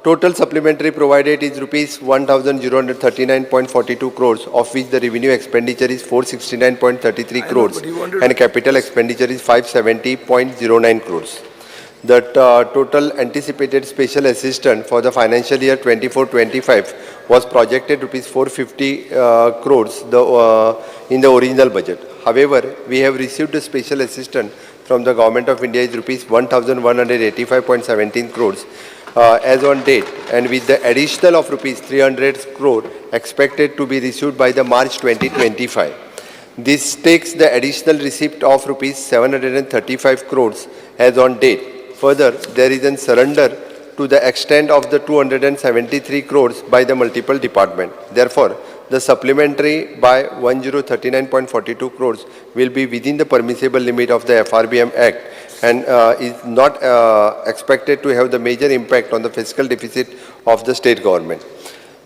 Total supplementary provided is rupees 1,039.42 crores, of which the revenue expenditure is 469.33 crores and capital expenditure is 570.09 crores. The total anticipated special assistance for the financial year 24-25 was projected rupees 450 crores in the original budget. However, we have received the special assistance from the Government of India is rupees 1,185.17 crores as on date, and with the additional of rupees 300 crore expected to be received by the March 2025. This takes the additional receipt of rupees 735 crores as on date. Further, there is a surrender to the extent of the 273 crores by the multiple department. Therefore, the supplementary by 1039.42 crores will be within the permissible limit of the FRBM Act and is not expected to have the major impact on the fiscal deficit of the state government.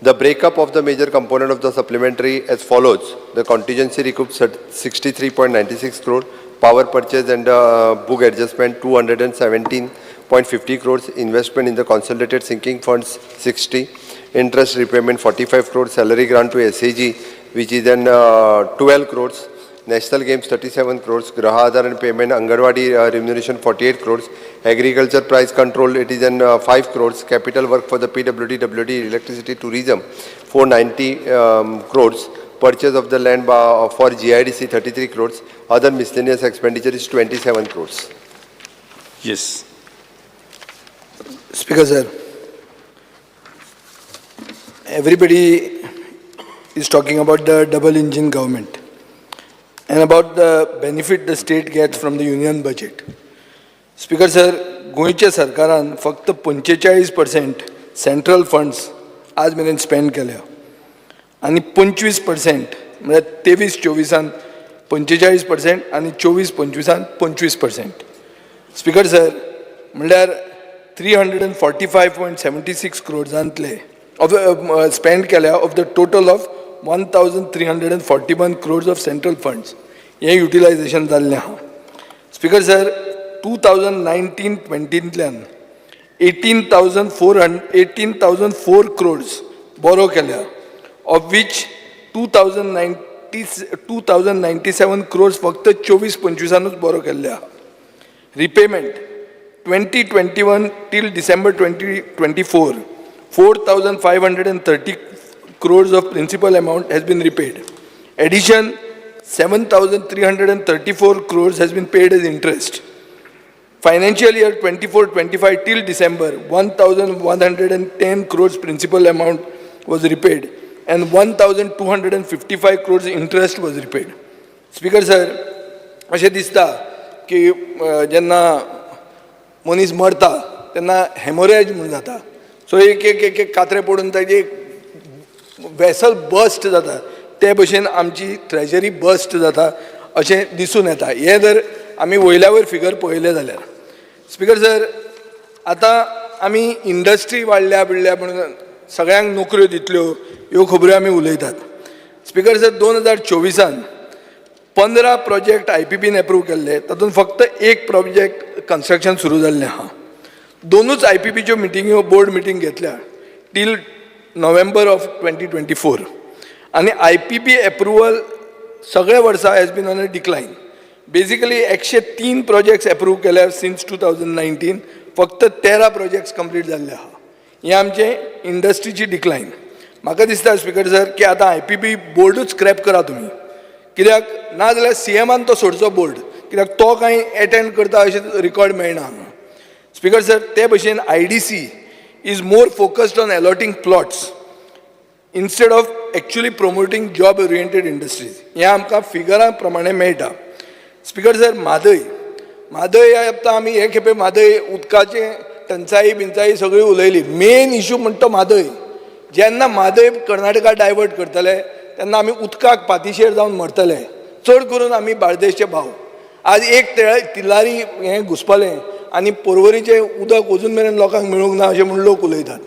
The breakup of the major component of the supplementary as follows. The contingency recoup 63.96 crore, power purchase and book adjustment 217.50 crores, investment in the consolidated sinking funds 60, interest repayment 45 crores, salary grant to SAG which is then 12 crores, national games 37 crores, Graha Aadhar and payment, Anganwadi remuneration 48 crores, agriculture price control it is then 5 crores, capital work for the PWD, WD, electricity, tourism 490 crores, purchase of the land for GIDC 33 crores, other miscellaneous expenditure is 27 crores. Yes. Speaker sir, everybody is talking about the double engine government and about the benefit the state gets from the union budget. Speaker sir, गोंयच्या सरकारान फक्त 45% central funds आज मेरेन spend केल्या आनी 25% म्हणजे 23-24 45% आणि 24-25 25%. Speaker sir म्हणल्यार 345.76 crores spent केल्या of the total of 1,341 crores of central funds. हे utilization जाल्लें आहा. स्पीकर सर 2019-20 18,004 crores borrow केल्या, of which 2,097 crores फक्त 24-25 borrow केल्या. Repayment 2021 till December 2024, 4,530 crores of principal amount has been repaid. Addition 7,334 crores has been paid as interest. Financial year 24-25 till December, 1,110 crores principal amount was repaid and 1,255 crores interest was repaid. Speaker sir, अशें दिसता की जेन्ना मनीस मरता तेन्ना haemorrhage म्हणून जाता. So एक कात्रे पडून ताजी वेसल बस्ट जाता, ते भशेन आमची ट्रेजरी बस्ट जाता अशें दिसून येता. हे जर आमी वयल्या वयर फिगर पळयले जाल्यार. स्पीकर सर, आतां आमी इंडस्ट्री वाडल्या बिडल्या म्हणून सगळ्यांक नोकऱ्यो दितल्यो ह्यो खबऱ्यो आमी उलयतात. स्पीकर सर 2024 15 प्रोजेक्ट IPPन एप्रूव केल्ले, तातूंत फक्त एक प्रोजेक्ट कन्स्ट्रक्शन सुरू जाल्लें आहा. दोनूच IPPच्यो मिटिंग्यो बोर्ड मिटींग घेतल्या टील नोव्हेंबर ऑफ 2024 आनी IPP एप्रुवल सगळे वर्सा has been on a decline. Basically 103 projects approve केल्या सिन्स 2019, फक्त 13 प्रोजेक्ट्स कंप्लीट जाल्ले आहा. हें आमचें इंडस्ट्रीची डिक्लायन. म्हाका दिसता स्पीकर सर की आतां IPP बोर्डूच स्क्रॅप करा तुमी, कित्याक ना जाल्यार CMन तो सोडचो बोर्ड, कित्याक तो कांय एटेंड करता अशें रिकॉर्ड मेळना हांगा. स्पीकर सर, ते भशेन IDC is more focused on allotting plots instead of actually promoting job oriented industries. हे आमकां फिगरां प्रमाणे मेळटा. स्पीकर सर, म्हादय आतां आमी हे खेपे म्हादय उदकाचे टंचाई बिंचाई सगळी उलयली. मेन इशू म्हणटा तो म्हादय. जेन्ना म्हादय कर्नाटका डायवर्ट करतले तेन्ना आमी उदकाक पातीशेर जावन मरतले. चड करून आमी बार्देशचे भाव. आज एक तिलारी हें घुसपलें आनी पर्वरीचें उदक अजून मेरेन लोकांक मेळूंक ना अशें म्हूण लोक उलयतात.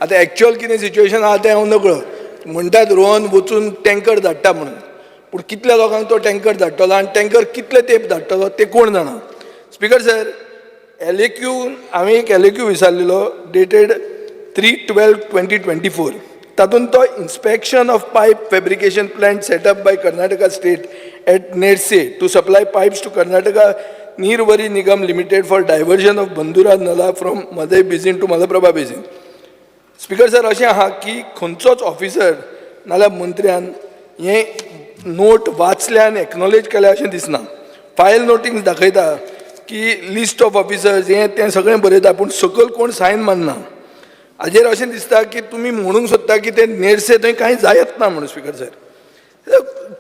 आतां एक्चुअल कितें सिच्युएशन आहा तें हांव नकळो. म्हणटात रोहन वचून टँकर धाडटा म्हणून, पूण कितल्या लोकांक तो टँकर धाडटलो आनी टँकर कितले तेंप धाडटलो तें कोण जाणा. स्पीकर सर, LAQ हांवें एक LAQ विचारलेलो डेटेड 3/12/2024. तातूंत तो inspection of pipe fabrication plant set up by Karnataka State at Nedse to supply pipes to Karnataka Neerwari Nigam Limited for diversion of Bandura Nala from Madai Basin to Malaprabha Basin. Speaker sir अशें आहा की खंयचोच officer नाल्यार मंत्र्यान हें note वाचल्यान acknowledge केल्या अशें दिसना. फायल नोटिंग्स दाखयता की लिस्ट ऑफ ऑफिसर्स हें तें सगळें बरयता पूण सकयल कोण सायन मारना. हाजेर अशें दिसता की तुमी म्हणूंक सोदता की ते नेरसे थंय कांय जायत ना म्हणून. स्पीकर सर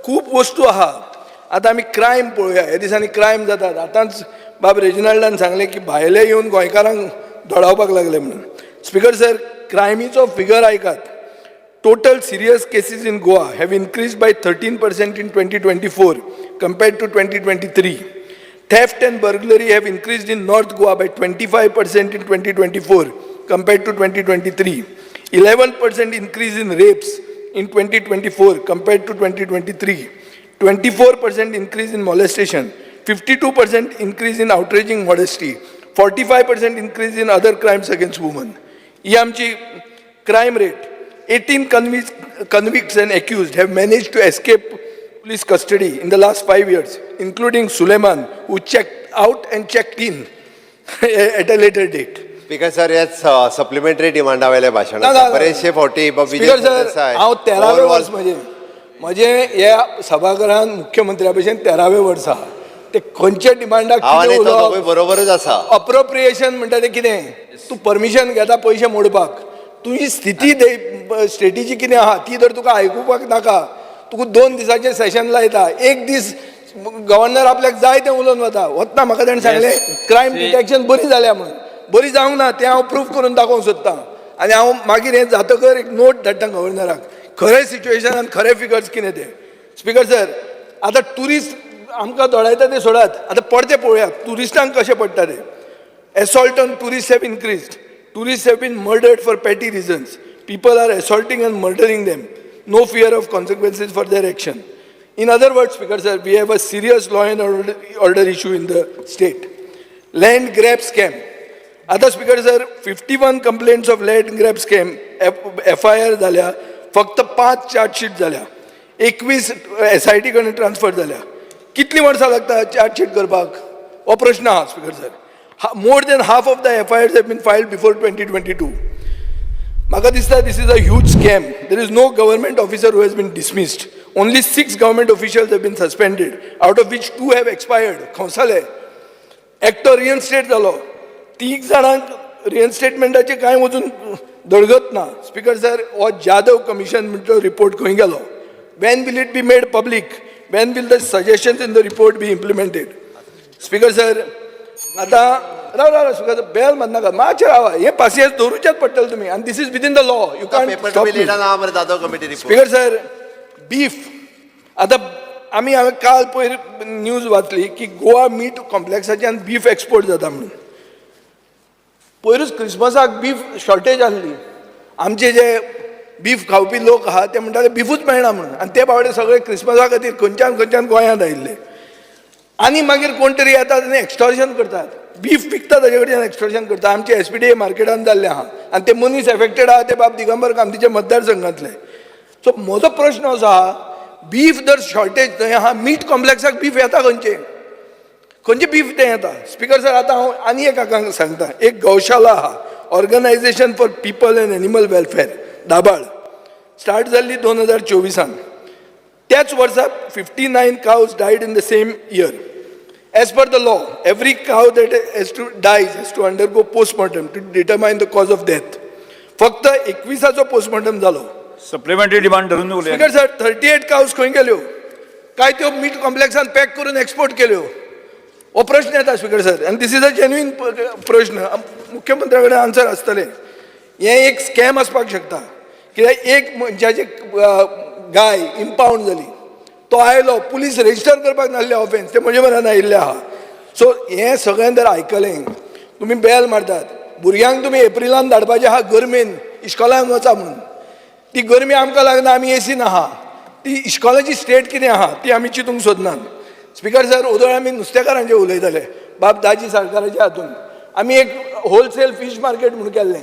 खूब वस्तू आहा. आतां आमी क्रायम पळोवया. ह्या दिसांनी क्रायम जातात. आतांच बाब रेजिनाल्डान सांगलें की भायले येवन गोंयकारांक धोडावपाक लागले म्हणून. स्पीकर सर क्रायमीचो फिगर ऐकात. Total serious cases in Goa have increased by 13% in 2024 compared to 2023. Theft and burglary have increased in North Goa by 25% in 2024 compared to 2023. 11% increase in rapes in 2024 compared to 2023. 24% increase in molestation. 52% increase in outraging modesty. 45% increase in other crimes against women. ही आमची crime rate. 18 convicts and accused have managed to escape police custody in the last 5 years, including Suleiman, who checked out and checked in at a later date. Speaker sir यात supplementary डिमांडा वयले भाशण ना, ना, ना. बरेचशे फावटी speaker sir हांव 13वें वर्स म्हजे ह्या सभाघरांत मुख्यमंत्र्या भशेन 13वें वर्स आहा. ते खंयचे डिमांडाक बरोबरच आसा. अप्रोप्रिएशन म्हणटा तें कितें? तूं परमिशन घेता पयशे मोडपाक. तुजी स्थिती स्ट्रेटेजी कितें आहा ती जर तुका आयकुपाक नाका, तुका 2 दिसाचें सेशन लायता, एक दीस गव्हर्नर आपल्याक जाय तें उलोवन वतना म्हाका ताणें सांगलें क्रायम डिटेक्शन बरी जाल्या म्हणून. बरी जावंक ना तें हांव प्रूफ करून दाखोवंक सोदतां. आनी हांव मागीर हें जातकर एक नोट धाडटा गव्हर्नराक. खरें सिच्युएशन आनी खरे फिगर्स कितें ते. स्पीकर सर आतां ट्युरिस्ट आमकां दोडायता ते सोडात. आतां पडते पळोवया ट्युरिस्टांक कशें पडटा ते. Assault on tourist have increased. Tourists have been murdered for petty reasons. People are assaulting and murdering them. No fear of consequences for their action. In other words, Speaker sir, we have a serious law and order issue in the state. Land grab scam. Other Speaker sir, 51 complaints of land grab scam, FIR झाल्या, फक्त 5 chargesheet झाल्या, 21 SIT कडे transfer झाल्या. कितली वर्सां लागता chargesheet करपाक? हो प्रश्न आहा speaker sir. More than half of the FIRs have been filed before 2022. Maka dista, this is a huge scam. There is no government officer who has been dismissed. Only 6 government officials have been suspended, out of which 2 have expired. Khonsale. Actor reinstate zalo. 3 जाणांक reinstatementचे कांय वचून दळगत ना. Speaker sir हो Jadhav commission म्हणतो report खंय गेलो? When will it be made public? When will the suggestions in the report be implemented? Speaker sir, आता राव speaker bell म्हणनाका मातशें रावा. हे पासियेंस दवरूचेच पडटले तुमी. आनी this is within the law. You can stop me. Speaker sir beef आतां हांवें काल पयर न्यूज वाचली की गोवा मीट कॉम्प्लेक्साच्यान बीफ एक्सपोर्ट जाता म्हणून. पयरूच क्रिसमसाक बीफ शॉर्टेज आसली. आमचे जे बीफ खावपी लोक आहा ते म्हणटाले बीफूच मेळना म्हणून. आनी ते बावडे सगळे क्रिसमसा खातीर खंयच्यान गोंयांत आयिल्ले. आनी मागीर कोण तरी येतात आनी एक्सटॉर्शन करतात. बीफ विकता ताजे कडच्यान एक्सटॉर्शन करता. आमचे SPDA मार्केटान जाल्ले आहा आनी ते मनीस एफेक्टेड आहा ते बाब दिगंबर कामतीचे मतदारसंघातले. सो म्हजो प्रश्न असो आहा बीफ जर शॉर्टेज थंय आहा मीट कॉम्प्लेक्साक बीफ येता खंयचे बीफ तें येता? स्पीकर सर आतां हांव आनी एक हाका सांगता. एक गौशाला आहा organisation for people and animal welfare दाबाळ. स्टार्ट जाल्ली 2024. त्याच वर्सा 59 cows died in the same year. As per the law, every cow that dies has to undergo postmortem to determine the cause of death. फक्त 21 postmortem जालो. Supplementary demand धरून उलया. Speaker sir 38 cows खंय गेल्यो? काय त्यो मीट कॉम्प्लेक्सान पॅक करून export केल्यो? हो प्रश्न येता स्पीकर सर. आनी दिस इज अ जेन्युइन प्रश्न. मुख्यमंत्र्या कडेन आन्सर आसतलें. हें एक स्कॅम आसपाक शकता. कित्याक एक मनशाची गाय इम्पाउंड जाली, तो आयलो, पुलीस रेजिस्टर करपाक नासले ऑफेन्स, ते म्हजे म्हऱ्यान आयिल्ले आहा. सो हें सगळें जर आयकलें तुमी बेल मारतात. भुरग्यांक तुमी एप्रिलान धाडपाचें आहा गर्मेन इस्कॉलांक वचा म्हणून. ती गर्मी आमकां लागना, आमी एसीन आहा. ती इस्कॉलाची स्टेट कितें आहा ती आमी चिंतूंक सोदनात. स्पीकर सर ओदोळ आमी नुस्तेकारांचे उलयताले बाब दाजी सरकाराच्या हातून. आमी एक होलसेल फीश मार्केट म्हणून केल्लें.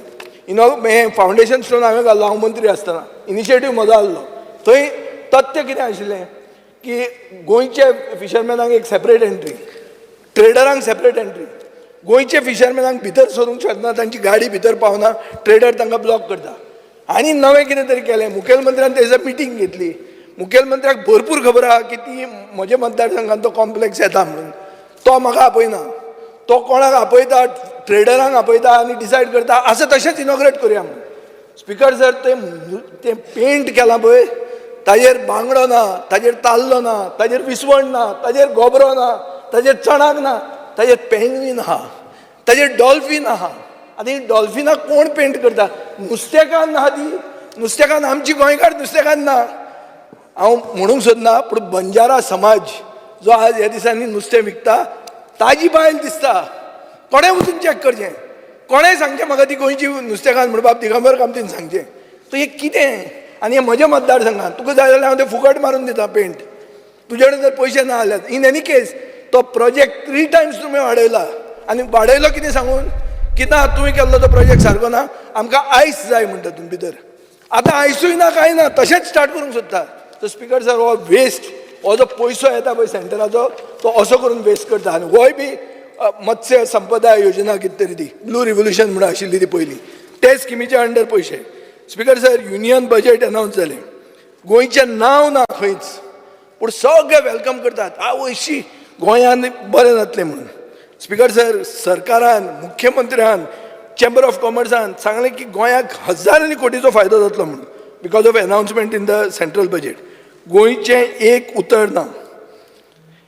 हे फावंडेशन स्टोन हांवें घाल्लो हांव मंत्री आसतना इनिशिएटीव म्हजो आसलो थंय तथ्य कितें आशिल्लें की गोंयचे फिशरमॅनाक एक सेपरेट एंट्री ट्रेडरांक सेपरेट एंट्री गोंयचे फिशरमॅनाक भितर सरूंक शकना तांची गाडी भितर पावना ट्रेडर तांकां ब्लॉक करता आनी नवें कितें तरी केलें मुखेलमंत्र्यान तेजो मिटींग घेतली मुखेलमंत्र्याक भरपूर खबर आहा की ती म्हज्या मतदारसंघात तो कॉम्प्लेक्स येता म्हणून तो म्हाका आपयना तो कोणाक आपयता ट्रेडरांक आपयता आनी डिसायड करता असं तशेंच इनॉग्रेट करुया म्हणून स्पिकर सर ते पेंट केलां पळय ताजेर बांगडो ना ताजेर ताल्लो ना ताजेर विसवण ना ताजेर गोबरो ना ताजेर चणाक ना ताजेर पेंग्वीन आहा ताजेर डॉल्फीन आहा आनी डॉल्फिनाक कोण पेंट करता नुस्तेकान आहा ती नुस्तेकान आमची गोंयकार नुस्तेकान ना हांव म्हणूंक सोदना पूण बंजारा समाज जो आज ह्या दिसांनी नुस्तें विकता ताजी बायल दिसता कोणें वचून चॅक करचें कोणें सांगचें म्हाका ती गोंयची नुस्तेकान म्हणून बाब दिगंबर कामतीन सांगचें सो हें कितें आनी हें म्हज्या मतदारसंघात तुका जाय जाल्यार हांव तें फुकट मारून दिता पेंट तुजे कडेन जर पयशे ना जाल्यार इन एनी केस तो प्रोजेक्ट 3 टायम्स तुमी वाडयला आनी वाडयलो कितें सांगून की ना तुवें केल्लो तो प्रोजेक्ट सारको ना आमकां आयस जाय म्हणटा तुमी भितर आतां आयसूय ना कांय ना तशेंच स्टार्ट करूंक सोदता सो स्पिकर सर हो वेस्ट हो जो पयसो येता पळय सेंटराचो तो असो करून वेस्ट करता आनी गोंय बी मत्स्य संपदा योजना कितें तरी ती ब्लू रिव्होल्युशन म्हणून आशिल्ली ती पयलीं ते स्किमीच्या अंडर पयशे स्पिकर सर युनियन बजेट अनावन्स जालें गोंयचें नांव ना खंयच पूण सगळे वेलकम करतात आवयशी गोंयान बरें जातलें म्हणून स्पिकर सर सरकारान मुख्यमंत्र्यान चेंबर ऑफ कॉमर्सान सांगलें की गोंयाक हजारांनी कोटीचो फायदो जातलो म्हणून because of announcement in the central budget गोंयचें एक उतर ना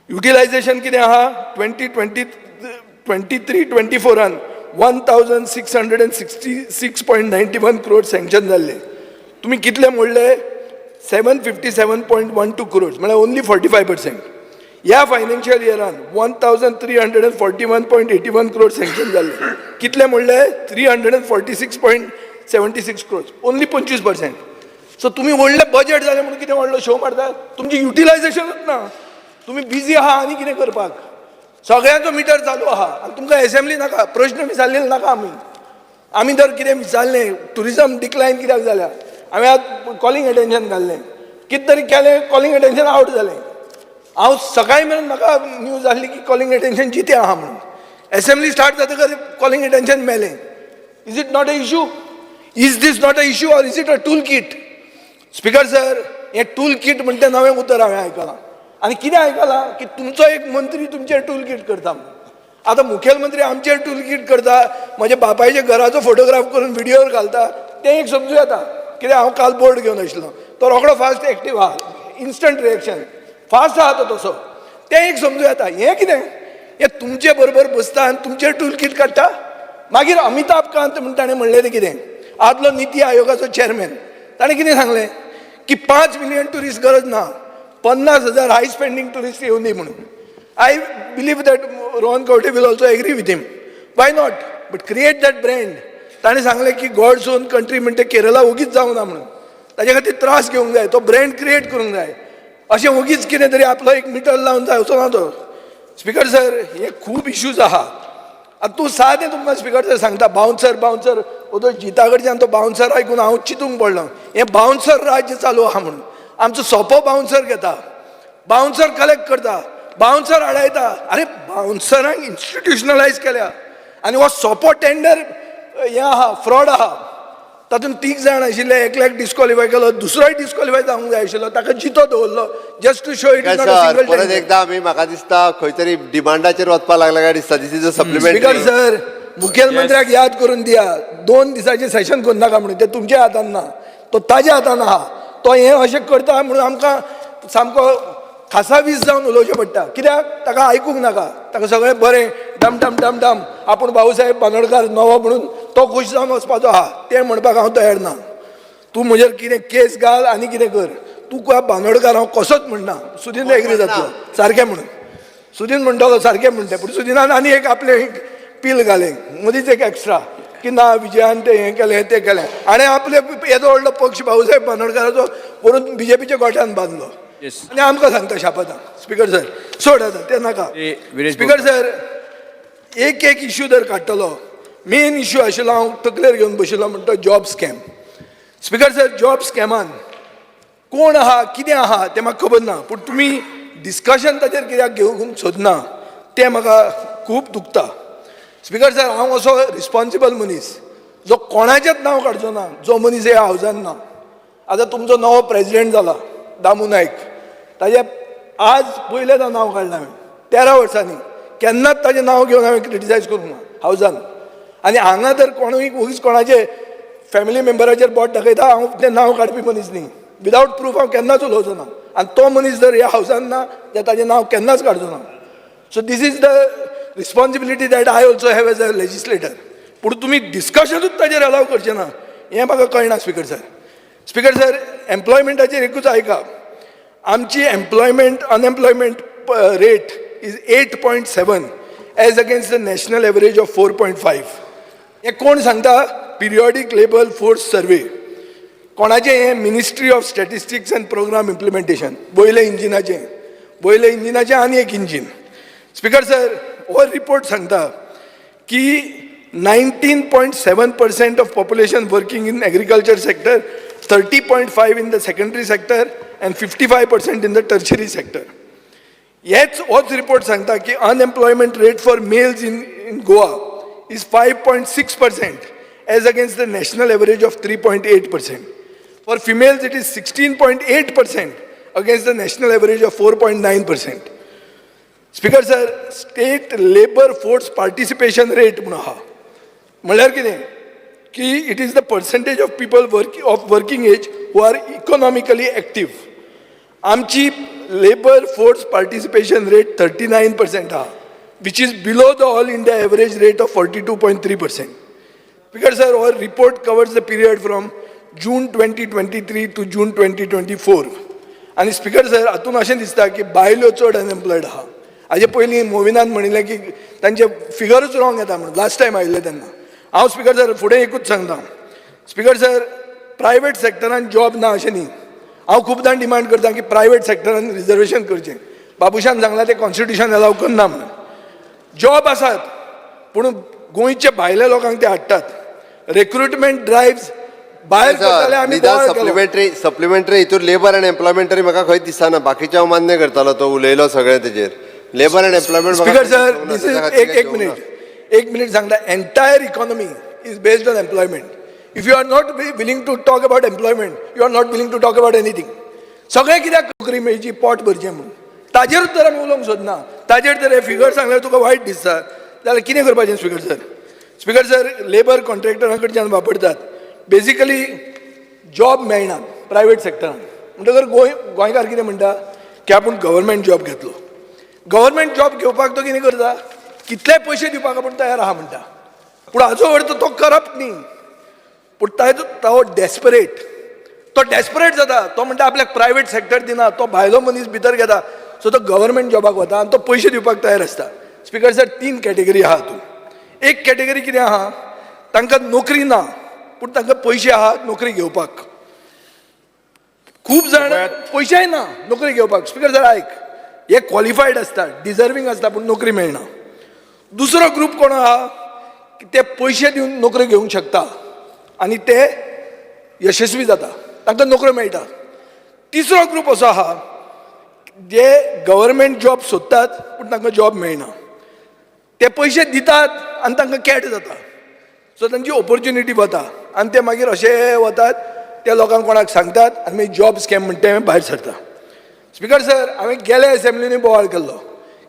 युटिलायझेशन कितें आहा 2023-24 1666.91 crores सँक्शन जाल्ले तुमी कितले मोडले 757.12 crores म्हळ्यार ओन्ली 45%. ह्या फायनान्शियल इयरान 1341.81 crores सँक्शन जाल्ले कितले मोडले 346.76 crores ओन्ली 25%. सो तुमी व्हडले बजेट जाले म्हणून कितें व्हडलो शो मारता तुमची युटिलायझेशनूच ना तुमी बिजी आहा आनी कितें करपाक सगळ्यांचो मिटर चालू आहा आनी तुमकां असेंब्ली नाका प्रश्न विचारलेले नाका आमी जर कितें विचारलें टुरिजम डिक्लायन कित्याक जाल्या हांवें आज कॉलिंग अटेन्शन घाल्लें कितें तरी केलें कॉलिंग अटेन्शन आवट जालें हांव सकाळीं मेरेन म्हाका न्यूज आसली की कॉलिंग अटेन्शन जितें आहा म्हणून असेंब्ली स्टार्ट जातकच कॉलिंग अटेन्शन मेलें is it not a issue is this not a issue or is it a tool kit speaker sir हें टूल किट म्हणटा तें नवें उतर हांवें आयकलां आनी कितें आयकलां की तुमचो एक मंत्री तुमचेर टूल किट करता म्हणून आतां मुखेलमंत्री आमचेर टूल किट करता म्हज्या बापायच्या घराचो फोटोग्राफ करून व्हिडियोर घालता तें एक समजूं येता कित्याक हांव काल बोर्ड घेवन आशिल्लो तो रोखडो फास्ट एक्टीव आहा इन्स्टंट रिएक्शन फास्ट आहा तो तसो तें एक समजूं येता हें कितें हें तुमचे बरोबर बसता आनी तुमचेर टूल किट काडटा मागीर अमिताभ कांत म्हणून ताणें म्हणलें तें कितें आदलो निती आयोगाचो चेअरमॅन ताणें कितें सांगलें की 5 मिलियन टुरिस्ट गरज ना 50,000 हाय स्पेंडींग टुरिस्ट येवन दी म्हणून I believe that Rohan Khaunte will also agree with him why not but create that brand ताणें सांगलें की गॉड्स ओन कंट्री म्हणटा केरला उगीच जावं ना म्हणून ताजे खातीर त्रास घेवंक जाय तो ब्रँड क्रिएट करूंक जाय अशें उगीच कितें तरी आपलो एक मिटर लावन जावचो ना तो स्पिकर सर हे खूब इश्यूज आहा आतां तूं सादें तुमकां स्पिकर सर सांगता बाउन्सर ओदो जिता कडच्यान तो बाउन्सर आयकून हांव चिंतूंक पडलो हें बाउन्सर राज्य चालू आहा म्हणून आमचो सोंपो बाउन्सर घेता बाउन्सर कलेक्ट करता बाउन्सर आडायता अरे बाउन्सरांक इन्स्टिट्युशनलायज केल्या आनी हो सोंपो टेंडर हें आहा फ्रॉड आहा तातूंत 3 जाण आशिल्ले एकल्याक डिस्कॉलिफाय केलो दुसरोय डिस्कॉलिफाय जावंक जाय आशिल्लो ताका जितो दवरलो just to show it is not a single परत एकदा आमी म्हाका दिसता खंय तरी डिमांडाचेर वचपाक लागला काय दिसता this is a supplementary speaker sir मुखेलमंत्र्याक याद करून दिया 2 दिसाचें सेशन करूं नाका म्हणून तें तुमच्या हातान ना तो ताज्या हातान आहा तो हें अशें करता म्हणून आमकां सामको खासावीस जावन उलोवचें पडटा कित्याक ताका आयकूंक नाका ताका सगळें बरें डम डम डम डम आपूण भाऊसाहेब बांदोडकार नवो म्हणून तो खूश जावन वचपाचो आहा तें म्हणपाक हांव तयार ना तूं म्हजेर कितें केस घाल आनी कितें कर तूं बांदोडकार हांव कसोच म्हणना सुदीन एग्री जातलो सारकें म्हणून सुदीन म्हणटलो सारकें म्हणटा पूण सुदिनान आनी एक आपलें एक पील घालें मदींच एक एक्स्ट्रा की ना विजयान तें हें केलें तें केलें आनी आपले येदो व्हडलो पक्ष भाऊसाहेब बांदोडकाराचो व्हरून बीजेपीच्या गोठ्यान बांदलो आनी आमकां सांगता शापता स्पिकर सर सोड आतां तें नाका स्पिकर सर एक इश्यू जर काडटलो मेन इश्यू आशिल्लो हांव तकलेर घेवन बशिल्लो म्हणटा तो job scam. Speaker sir, job स्कॅमान कोण आहा कितें आहा तें म्हाका खबर ना, पूण तुमी डिस्कशन ताचेर कित्याक घेवंक सोदना तें म्हाका खूब दुखता. स्पीकर सर, हांव असो रिस्पॉन्सिबल मनीस जो कोणाचेंच नांव काडचो ना, जो मनीस ह्या हावजान ना. आतां तुमचो नवो प्रेजिडेंट जाला दामू नायक, ताजें आज पयलेंच नांव काडलां हांवें 13 वर्सांनी. केन्नाच ताजें नांव घेवन हांवें क्रिटिसायज करूंक ना हावजान. आनी हांगा तर कोणूय उगीच कोणाचे फॅमिली मेंबराचेर बोट दाखयता, हांव तें नांव काडपी मनीस न्ही. विदावट प्रूफ हांव केन्नाच उलोवचो ना. आनी तो मनीस जर ह्या हावजान ना जाल्यार ताजें नांव केन्नाच काडचो ना. So this is the responsibility that I also have as a legislator. पूण तुमी डिस्कशनूच ताजेर अलाव करचें ना हें म्हाका कळना स्पीकर सर. स्पीकर सर, एम्प्लॉयमेंटाचेर एकूच आयका. आमची unemployment rate is 8.7 as against the national average of 4.5. हें कोण सांगता? Periodic labour force survey. कोणाचें हें? Ministry of statistics and programme implementation. बोयले इंजिनाचें आनी एक इंजीन. स्पीकर सर, हो रिपोर्ट सांगता की 19.7% of population working in agriculture sector, 30.5 in the secondary sector and 55% in the tertiary sector. होच रिपोर्ट सांगता की unemployment rate for males in Goa is 5.6% as against the national average of 3.8%. For females it is 16.8% against the national average of 4.9%. Speaker sir, state labor force participation rate म्हणून आहा. म्हळ्यार कितें की it is the percentage of people working age who are economically active. आमची labour force participation rate 39% आहा, which is below the all India average rate of 42.3%. Speaker sir, हो report covers the period from June 2023 to June 2024. आनी speaker sir, हातून अशें दिसता की बायलो चड अनएम्प्लॉयड आहा. हाजे पयलीं मोविनान म्हणिल्लें की तांचे फिगरूच रॉंग येता म्हणून लास्ट टायम आयिल्ले तेन्ना. हांव स्पीकर सर फुडें एकूच सांगता. स्पीकर सर, प्रायवेट सेक्टरान जॉब ना अशें न्ही. हांव खूबदां डिमांड करता की प्रायवेट सेक्टरान रिजर्वेशन करचें. बाबुशान सांगलां तें कॉन्स्टिट्युशन अलाव करना म्हणून. जॉब आसात पूण गोंयचे भायल्या लोकांक ते हाडटात. रिक्रुटमेंट ड्रायव्स भायर करताले आमी गोवा केलो. सप्लिमेंटरी हितूर लेबर एंड एम्प्लॉयमेंटरी म्हाका खंय दिसना. बाकीचे हांव मान्य करतालो, तो उलयलो सगळें तेजेर. Labour and employment. Speaker sir, this is एक मिनिट सांगता. Entire economy is based on employment. If you are not willing to talk about employment, you are not willing to talk about anything. सगळें कित्याक नोकरी मेळची, पोट भरचें म्हणून ताजेरूच तर आमी उलोवंक सोदना. ताजेर जर हे फिगर सांगल्यार तुका वायट दिसता जाल्यार कितें करपाचें speaker sir? Speaker sir, labour कॉन्ट्रॅक्टरां कडच्यान वापरतात. बेसिकली जॉब मेळना प्रायवेट सेक्टरान. म्हणटकर गोंयकार कितें म्हणटा की आपूण गव्हर्मेंट जॉब घेतलो. गव्हर्मेंट जॉब घेवपाक तो कितें करता? कितले पयशे दिवपाक आपूण तयार आहा म्हणटा. पूण हाचो अर्थ तो करप्ट न्ही, पूण तो डेस्परेट जाता. तो म्हणटा आपल्याक प्रायवेट सेक्टर दिना, तो भायलो मनीस भितर घेता. सो तो गव्हर्मेंट जॉबाक वता आनी तो पयशे दिवपाक तयार आसता. स्पीकर सर, 3 कॅटेगरी आहा हातून. एक कॅटेगरी कितें आहा? तांकां नोकरी ना पूण तांकां पयशे आहा नोकरी घेवपाक. खूब जाण पयशेय ना नोकरी घेवपाक. स्पीकर सर आयक, हे क्वॉलिफायड आसता, डिजर्विंग आसता पूण नोकरी मेळना. दुसरो ग्रूप कोण आहा की ते पयशे दिवन नोकरी घेवंक शकता आनी ते यशस्वी जाता, तांकां नोकऱ्यो मेळटा. तिसरो ग्रूप असो आहा जे गव्हर्मेंट जॉब सोदतात पूण तांकां जॉब मेळना. ते पयशे दितात आनी तांकां कॅट जाता. सो तांची ऑपॉर्च्युनिटी वता आनी ते मागीर अशे वतात, त्या लोकांक कोणाक सांगतात आनी मागीर जॉब स्कॅम म्हणटा तें भायर सरता. स्पीकर सर, हांवें गेल्या असेंब्लीनी बोवाळ केल्लो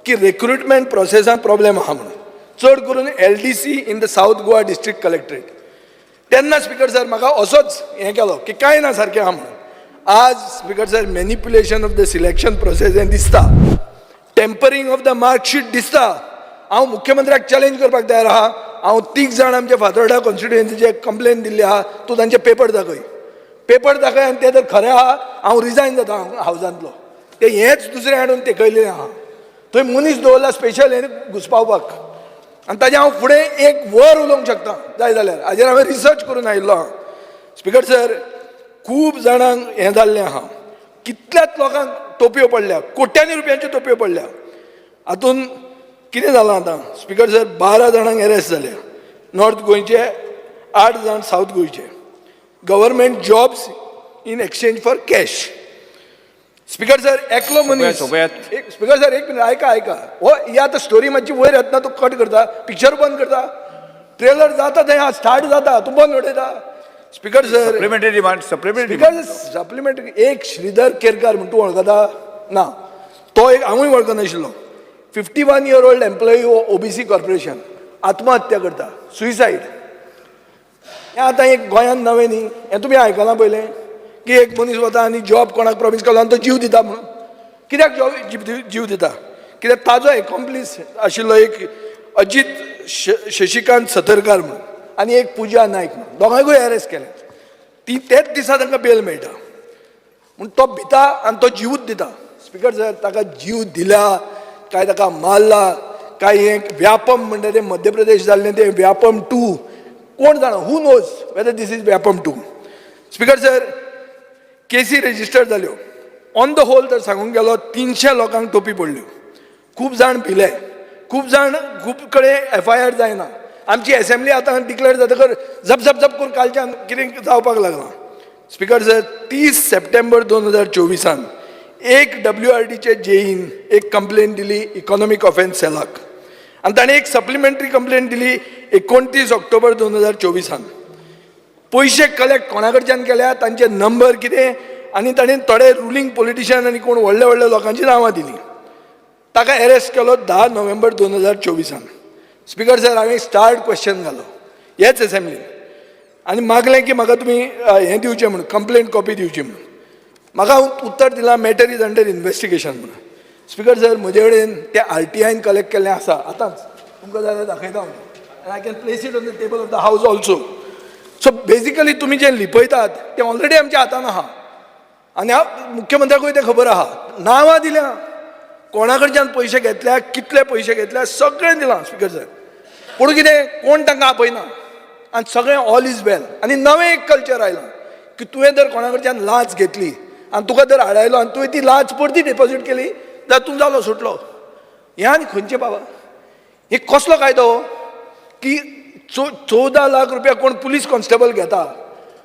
की रिक्रुटमेंट प्रोसेसान प्रॉब्लेम आहा म्हणून, चड करून LDC in the south Goa district collectorate. तेन्ना स्पीकर सर म्हाका असोच हें केलो की कांय ना सारकें आहा म्हणून. आज speaker sir, manipulation of the selection process हें दिसता, टेम्परिंग ऑफ द मार्कशीट दिसता. हांव मुख्यमंत्र्याक चॅलेंज करपाक तयार आहा. हांव 3 जाण आमच्या फातोर्डा कॉन्स्टिट्युएन्सीचे कंप्लेन दिल्ली आहा, तूं तांचे पेपर दाखय आनी ते जर खरें आहा हांव रिजायन जाता हावजांतलो. ते हेंच दुसरें हाडून तेकयलें आहा. थंय मनीस दवरला स्पेशल हें घुसपावपाक. आनी ताजें हांव फुडें 1 वर उलोवंक शकता जाय जाल्यार. हाजेर हांवें रिसर्च करून आयिल्लो आहा. स्पीकर सर, खूब जाणांक हें जाल्लें आहा. कितल्याच लोकांक टोपयो पडल्या, कोट्यांनी रुपयांच्यो टोपयो पडल्या. हातून कितें जालां आतां? स्पीकर सर, 12 जाणांक अरेस्ट जाल्या. नॉर्थ गोंयचे 8 जाण साऊथ गोंयचे. Government jobs in exchange for cash. Speaker sir एकलो मनीस सोपयात. स्पीकर सर एक मिनिट ऐका हो ही आतां स्टोरी मातशी वयर येतना तूं कट करता, पिक्चर बंद करता, ट्रेलर जाता थंय स्टार्ट जाता तूं बंद उडयता. Speaker sir supplementary demand supplementary speaker supplementary एक श्रीधर केरकार म्हणून तूं वळखता ना, तो एक हांवूय वळखनाशिल्लो. 51 year old employee OBC corporation आत्महत्या करता, सुइसायड. हें आतां एक गोंयांत नवें न्ही, हें तुमी आयकलां पयलें की एक मनीस वता आनी जॉब कोणाक प्रॉमिस केलो आनी तो जीव दिता म्हणून. कित्याक जीव दिता? कित्याक ताजो एकॉम्प्लीस आशिल्लो एक अजीत शशिकांत सतरकार म्हणून आनी एक पुजा नायक म्हणून, दोगांयकूय अरेस्ट केले. तेच दिसा तांकां बेल मेळटा म्हूण तो भिता आनी तो जीवूच दिता. स्पीकर सर ताका जीव दिला काय ताका मारला काय हें व्यापम म्हणटा तें मध्य प्रदेश जाल्लें तें व्यापम 2 कोण जाणा, who knows whether this is Vyapam 2. Speaker sir केसी रेजिस्टर जाल्यो. ऑन द होल तर सांगूंक गेलो 300 लोकांक टोपी पडल्यो. खूब जाण भिले, खूब कडेन FIR जायना. आमची असेंब्ली आतां डिक्लेअर जातकर झप करून कालच्यान कितें जावपाक लागलां. स्पीकर सर 30 सप्टेंबर 2024 एक WRDचे जेईन एक कंप्लेन दिली इकॉनॉमिक ऑफेन्स सेलाक आनी ताणें एक सप्लिमेंटरी कंप्लेन दिली 29 ऑक्टोबर 2024. पयशे कलेक्ट कोणा कडच्यान केल्या तांचे नंबर कितें आनी ताणें थोडे रुलींग पॉलिटिशियन आनी कोण व्हडल्या लोकांची नांवां दिलीं. ताका अरेस्ट केलो 10 नोव्हेंबर 2024. स्पीकर सर हांवें स्टार्ट क्वेश्चन घालो हेच असेंब्लीन आनी मागलें की म्हाका तुमी हें दिवचें म्हणून कंप्लेंट कॉपी दिवची म्हणून. म्हाका उत्तर दिलां मॅटर इज अंडर इन्व्हेस्टिगेशन म्हणून. स्पीकर सर म्हजे कडेन तें RTIन कलेक्ट केल्लें आसा आतांच, तुमकां जाल्यार दाखयता हांव. आनी I can place it on the table of the house also. So basically तुमी जें लिपयतात तें ऑलरेडी आमच्या हातान आहा आनी मुख्यमंत्र्याकूय तें खबर आहा. नांवां दिल्या, कोणा कडच्यान पयशे घेतल्या, कितले पयशे घेतल्या, सगळें दिलां. स्पीकर सर पूण कितें कोण तांकां आपयना आनी सगळें ऑल इज वेल. आनी नवें एक कल्चर आयलां की तुवें जर कोणा कडच्यान लांच घेतली आनी तुका जर आडायलो आनी तुवें ती लांच परती डिपॉझीट केली जाल्यार तूं जालो सुटलो. हें आनी खंयचें बाबा? हे कसलो कायदो की 14 लाख रुपया कोण पुलीस कॉन्स्टेबल घेता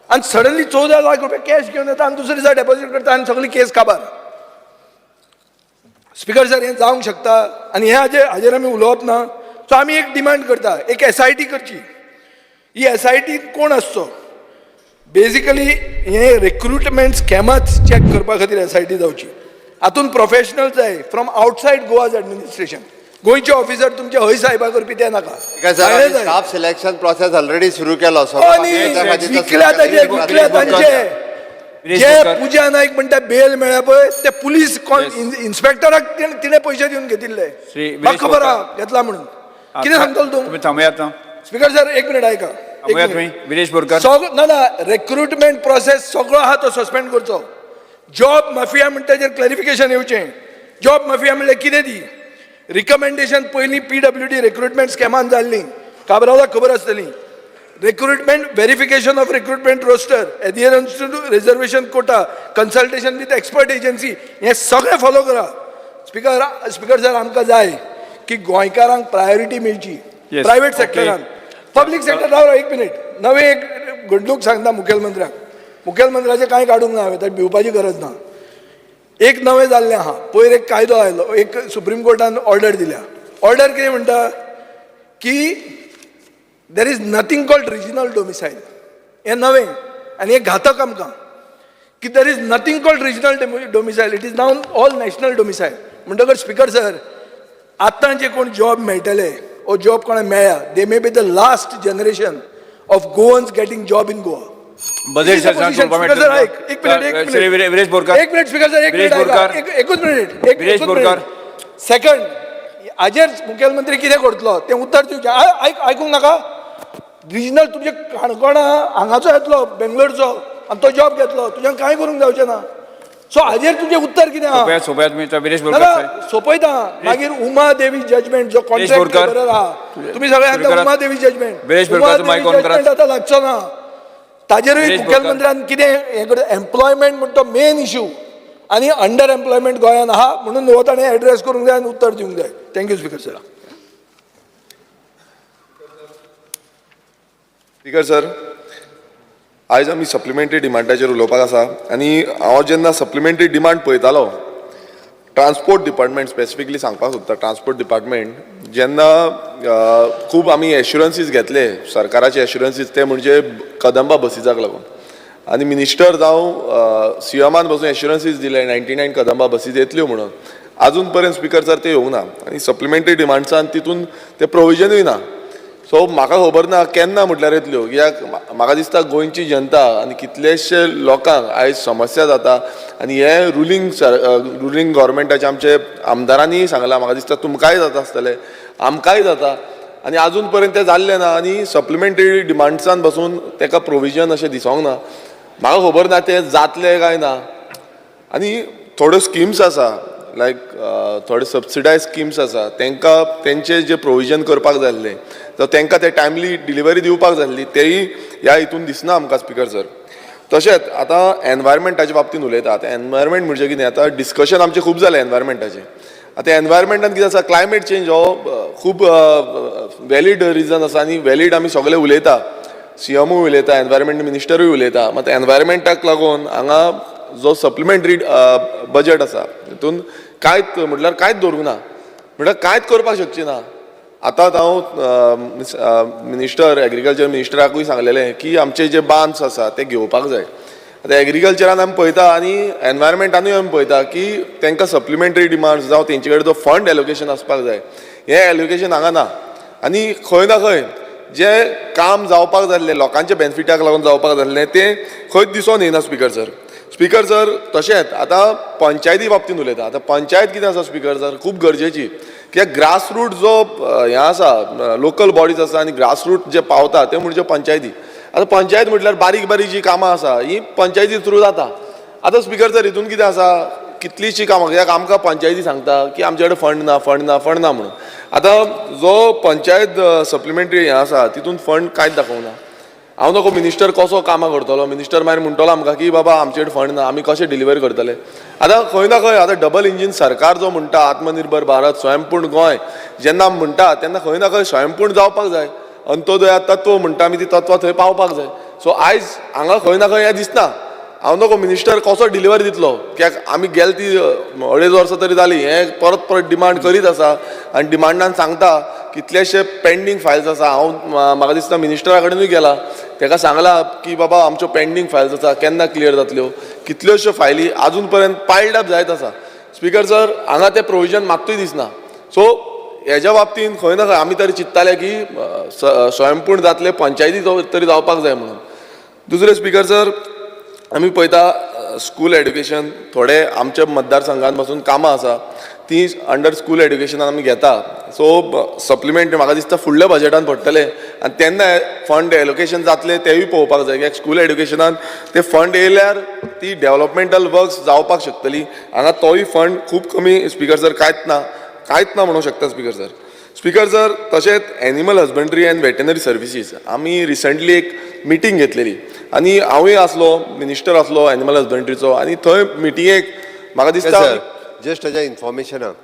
आनी सडनली 14 लाख रुपया कॅश घेवन येता आनी दुसरे दिसा डेपॉझीट करता आनी सगळी केस काबार. स्पीकर सर हें जावंक शकता आनी हें हाजेर आमी उलोवप ना. सो आमी एक डिमांड करता एक SIT करची. ही SIT कोण आसचो? बेजिकली हे रिक्रुटमेंट स्कॅमाच चॅक करपा खातीर SIT जावची. हातूंत प्रोफेशनल जाय फ्रॉम आउटसायड गोवाज एडमिनिस्ट्रेशन. गोंयचे ऑफिसर तुमचे हय साहेबा करपी ते नाका. स्टाफ सिलेक्शन प्रोसेस ऑलरेडी सुरू केलो. विकल्या तांचे जे पुजा नायक म्हणटा बेल मेळ्ळ्या पळय ते पुलीस इन्स्पेक्टराक तिणें पयशे दिवन घेतिल्ले. म्हाका खबर आहा घेतला म्हणून. कितें सांगतलो तूं? तुम्ही थांबयात ना. स्पीकर सर एक मिनिट ऐका. विरेश बोरकार ना रिक्रुटमेंट प्रोसेस सगळो आहा तो सस्पेंड करचो. जॉब माफिया म्हणटा ताचेर क्लॅरिफिकेशन येवचें. जॉब माफिया म्हणल्यार कितें ती? रिकमेंडेशन पयलीं PWD रिक्रुटमेंट स्कॅमान जाल्ली, काबरावलाक खबर आसतली. Recruitment verification of recruitment roster, adherence to reservation quota, consultation with expert agency, हें सगळें फॉलो करा. स्पीकर सर आमकां जाय की गोंयकारांक प्रायोरिटी मेळची प्रायव्हेट सेक्टरान. पब्लीक सेक्टर राव एक मिनीट. नवें एक घडणूक सांगता मुखेलमंत्र्याक. मुखेलमंत्र्याचें कांय काडूंक ना हांवें, ताची भिवपाची गरज ना. एक नवें जाल्लें आहा. पयर एक कायदो आयलो, एक सुप्रीम कोर्टान ऑर्डर दिल्या. ऑर्डर कितें म्हणटा की there is nothing called regional domicile. हें नवें आनी हें घातक आमकां की there is nothing called regional domicile. It is now all national domicile. म्हणटकर स्पीकर सर आतां जे कोण जॉब मेळटले ओ जॉब कोणाक मेळ्ळ्या they may be the last generation of Goans getting job in Goa. Budget Viresh Borkar एकूच मिनिट. सेकंड हाजेर मुखेलमंत्री कितें करतलो तें उत्तर दिवचें. आयकूंक नाका. रिजनल तुजे काणकोणा हांगाचो येतलो बेंगलोरचो आनी तो जॉब घेतलो, तुज्यान कांय करूंक जावचें ना. सो हाजेर तुजें उत्तर कितें आहा? सोपयता. मागीर उमा देवी जजमेंट जो कॉन्ट्रॅक्ट आहा, तुमी सगळे सांगता उमा देवी जजमेंट आतां लागचो ना. ताजेरूय मुखेलमंत्र्यान कितें हें करता. एम्प्लॉयमेंट म्हणटा तो मेन इश्यू आनी अंडर एम्प्लॉयमेंट गोंयांत आहा म्हणून हो ताणें एड्रेस करूंक जाय आनी उत्तर दिवंक जाय. Thank you speaker sir. Speaker sir, आयज आमी सप्लिमेंटरी डिमांडाचेर उलोवपाक आसा आनी हांव जेन्ना सप्लिमेंटरी डिमांड पळयतालो ट्रान्सपोर्ट डिपार्टमेंट स्पेसिफिकली सांगपाक सोदता ट्रान्सपोर्ट डिपार्टमेंट जेन्ना खूब आमी एश्युरन्सीस घेतले सरकाराचे एश्युरन्सीस ते म्हणजे कदंबा बसीजाक लागून आनी मिनिस्टर जावं सीएमान बसून एश्युरन्सीस दिले 99 कदंबा बसीज येतल्यो म्हणून आजून पर्यंत स्पीकर सर ते येवंक ना आनी सप्लिमेंटरी डिमांड्सान तितून ते प्रोविजनूय ना सो म्हाका खबर ना केन्ना म्हटल्यार येतल्यो कित्याक म्हाका दिसता गोंयची जनता आनी कितलेशे लोकांक आयज समस्या जाता आनी हे रुलींग गव्हर्मेंटाचे आमचे आमदारांनी सांगलां म्हाका दिसता तुमकांय जाता आसतलें आमकांय जाता आनी आजून पर्यंत तें जाल्लें ना आनी सप्लिमेंटरी डिमांड्सान बसून ताका प्रोविजन अशें दिसोंक ना म्हाका खबर ना तें जातलें काय ना आनी थोड्यो स्किम्स आसा लायक थोडे सबसिडायज स्किम्स आसा तांकां तेंचे जे प्रोविजन करपाक जाय आसलें तर तांकां ते टायमली डिलिव्हरी दिवपाक जाय आसली तेय ह्या हितून दिसना आमकां स्पीकर सर तशेंच आतां एनवायरमेंटाच्या बाबतींत उलयता आतां एनवायरमेंट म्हणजे कितें आतां डिस्कशन आमचें खूब जालें एनवायरमेंटाचें आतां एनवायरमेंटान कितें आसा क्लायमेट चेंज हो खूब वॅलीड रिजन आसा आनी वॅलीड आमी सगळे उलयता सीएमूय उलयता एनवायरमेंट मिनिस्टरूय उलयता मात एनवायरमेंटाक लागून हांगा जो सप्लिमेंटरी बजेट आसा तितून कांयच म्हटल्यार कांयच दवरूंक ना म्हटल्यार कांयच करपाक शकची ना आतां हांव मिनिस्टर एग्रीकल्चर मिनिस्टराकूय सांगलेलें की आमचे जे बांद्स आसा ते घेवपाक जाय आतां एग्रीकल्चरान आमी पळयता आनी एनवायरमेंटानूय आमी पळयता की तांकां सप्लिमेंटरी डिमांड्स जावं तेंचे कडेन जो फंड एलोकेशन आसपाक जाय हें एलोकेशन हांगा ना आनी खंय ना खंय जे काम जावपाक जाय आसलें लोकांच्या बेनिफिटाक लागून जावपाक जाय आसलें तें खंयच दिसून येना स्पीकर सर तशेंच आतां पंचायती बाबतींत उलयता आतां पंचायत कितें आसा स्पीकर सर खूब गरजेची कित्याक ग्रासरूट जो हें आसा लोकल बॉडीज आसा आनी ग्रासरूट जे पावता ते म्हणजे पंचायती आतां पंचायत म्हटल्यार बारीक बारीक जी कामां आसा ही पंचायती थ्रू जाता आतां स्पीकर सर हितून कितें आसा कितलींशीं कामां कित्याक आमकां पंचायती सांगता की आमचे कडेन फंड ना म्हणून आतां जो पंचायत सप्लिमेंटरी हें आसा तितून फंड कांयच दाखोवना हांव नको मिनिस्टर कसो कामां करतलो मिनिस्टर मागीर म्हणटलो आमकां की बाबा आमचे कडेन फंड ना आमी कशें डिलिव्हर करतले आतां खंय ना खंय आतां डबल इंजीन सरकार जो म्हणटा आत्मनिर्भर भारत स्वयंपूर्ण गोंय जेन्ना म्हणटा तेन्ना खंय ना खंय स्वयंपूर्ण जावपाक जाय अंत्योदया तत्व म्हणटा आमी ती तत्वां थंय पावपाक जाय सो आयज हांगा खंय ना खंय हें दिसना हांव नको मिनिस्टर कसो डिलिव्हर दितलो कित्याक आमी गेल ती 2.5 वर्सां तरी जाली हें परत डिमांड करीत आसा आनी डिमांडान सांगता कितलेशे पेंडींग फायल्स आसा हांव म्हाका दिसता मिनिस्टरा कडेनूय गेला ताका सांगलां की बाबा आमच्यो पेंडींग फायल्स आसा केन्ना क्लियर जातल्यो कितल्योश्यो फायली आजून पर्यंत पायल्ड अप जायत आसा स्पीकर सर हांगा तें प्रोविजन मात्तूय दिसना सो हेज्या बाबतींत खंय ना खंय आमी तरी चिंत्ताले की स्वयंपूर्ण जातले पंचायती तरी जावपाक जाय म्हणून दुसरें स्पीकर सर आमी पळयता स्कूल एड्युकेशन थोडे आमच्या मतदारसंघांत पासून कामां आसा ती अंडर स्कूल एड्युकेशनान आमी घेता सो सप्लिमेंटरी म्हाका दिसता फुडल्या बजेटान पडटले आनी तेन्ना फंड एलोकेशन जातले तेवूय पळोवपाक जाय कित्याक स्कूल एड्युकेशनान ते फंड येयल्यार ती डेव्हलपमेंटल वर्क्स जावपाक शकतली हांगा तोय फंड खूब कमी स्पीकर सर कांयच ना म्हणूंक शकता स्पीकर सर तशेंच animal husbandry end veterinary services आमी रिसंटली एक मिटींग घेतलेली आनी हांवूय आसलो मिनिस्टर आसलो एनिमल हजबंड्रीचो आनी थंय मिटिंगेक म्हाका दिसता जस्ट ताच्या इन्फॉर्मेशनाक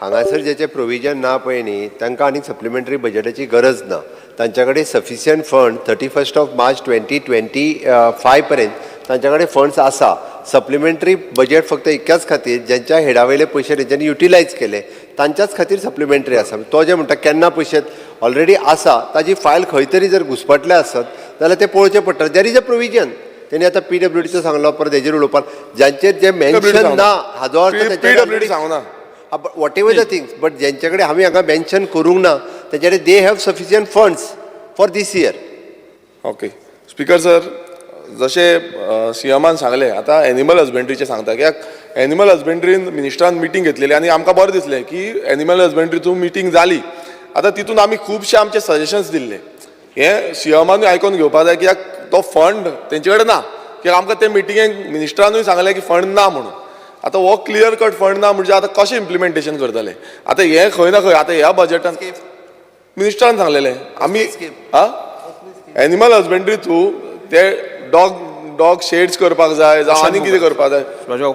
हांगासर जेचे प्रोविजन ना पळय न्ही तांकां आनीक सप्लिमेंटरी बजेटाची गरज ना तांच्या कडेन सफिशियंट फंड 31 मार्च 2025 पर्यंत तांच्या कडेन फंड्स आसा सप्लिमेंटरी बजेट फक्त एकाच खातीर ज्यांच्या हेडावयले पयशे तेंच्यांनी युटिलायज केले तांच्याच खातीर सप्लिमेंटरी आसा तो जे म्हणटा केन्ना पयशे ऑलरेडी आसा ताजी फायल खंय तरी जर घुसपटले आसत जाल्यार ते पळोवचें पडटा देर इज अ प्रोविजन तेणी आता PWDचो सांगलो परत हेजेर उलोवपाक ज्यांचेर जे मेन्शन ना हाजो अर्थ PWD सांगना whatever the things but ज्यांचे कडेन हांवें हांगा मेन्शन करूंक ना तेचे कडेन they have sufficient funds for this year okay speaker sir जशें सीएमान सांगलें आतां एनिमल हजबंड्रीचें सांगता कित्याक एनिमल हजबंड्रीन मिनिस्टरान मिटींग घेतलेली आनी आमकां बरें दिसलें की एनिमल हजबंड्रीचो मिटींग जाली आतां तितून आमी खुबशे आमचे सजेशन्स दिल्ले हें सीएमानूय आयकून घेवपाक जाय कित्याक तो फंड तेंचे कडेन ना कित्याक आमकां ते मिटिंगेक मिनिस्टरानूय सांगलें की फंड ना म्हणून आतां हो क्लियर कट फंड ना म्हणजे आतां कशें इम्प्लिमेंटेशन करतले आतां हें खंय ना खंय आतां ह्या बजेटान मिनिस्टरान सांगलेलें आमी एनिमल हजबंड्री थ्रू ते डॉग शेड्स करपाक जाय जावं आनी कितें करपाक जाय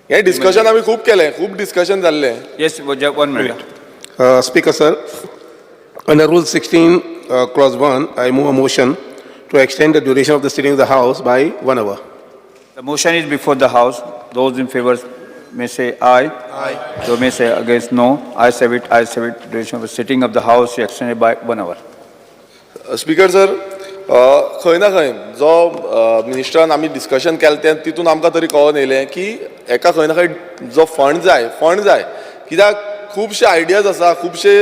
हें डिस्कशन आमी खूब केलें खूब डिस्कशन जाल्लें yes 1 minute Speaker, sir, under Rule 16, Clause 1, I move a motion to extend the duration of the sitting of the House by 1 hour. The motion is before the House. Those in favor may say aye. Aye. Those may say against no. I have it. I have it. Duration of the sitting of the House is extended by 1 hour. Speaker sir खंय ना खंय जो मिनिस्टरान आमी discussion केलें तें तितून आमकां तरी कळोन येयलें की एका खंय ना खंय जो फंड जाय कित्याक खुबशे आयडियाज आसा खुबशे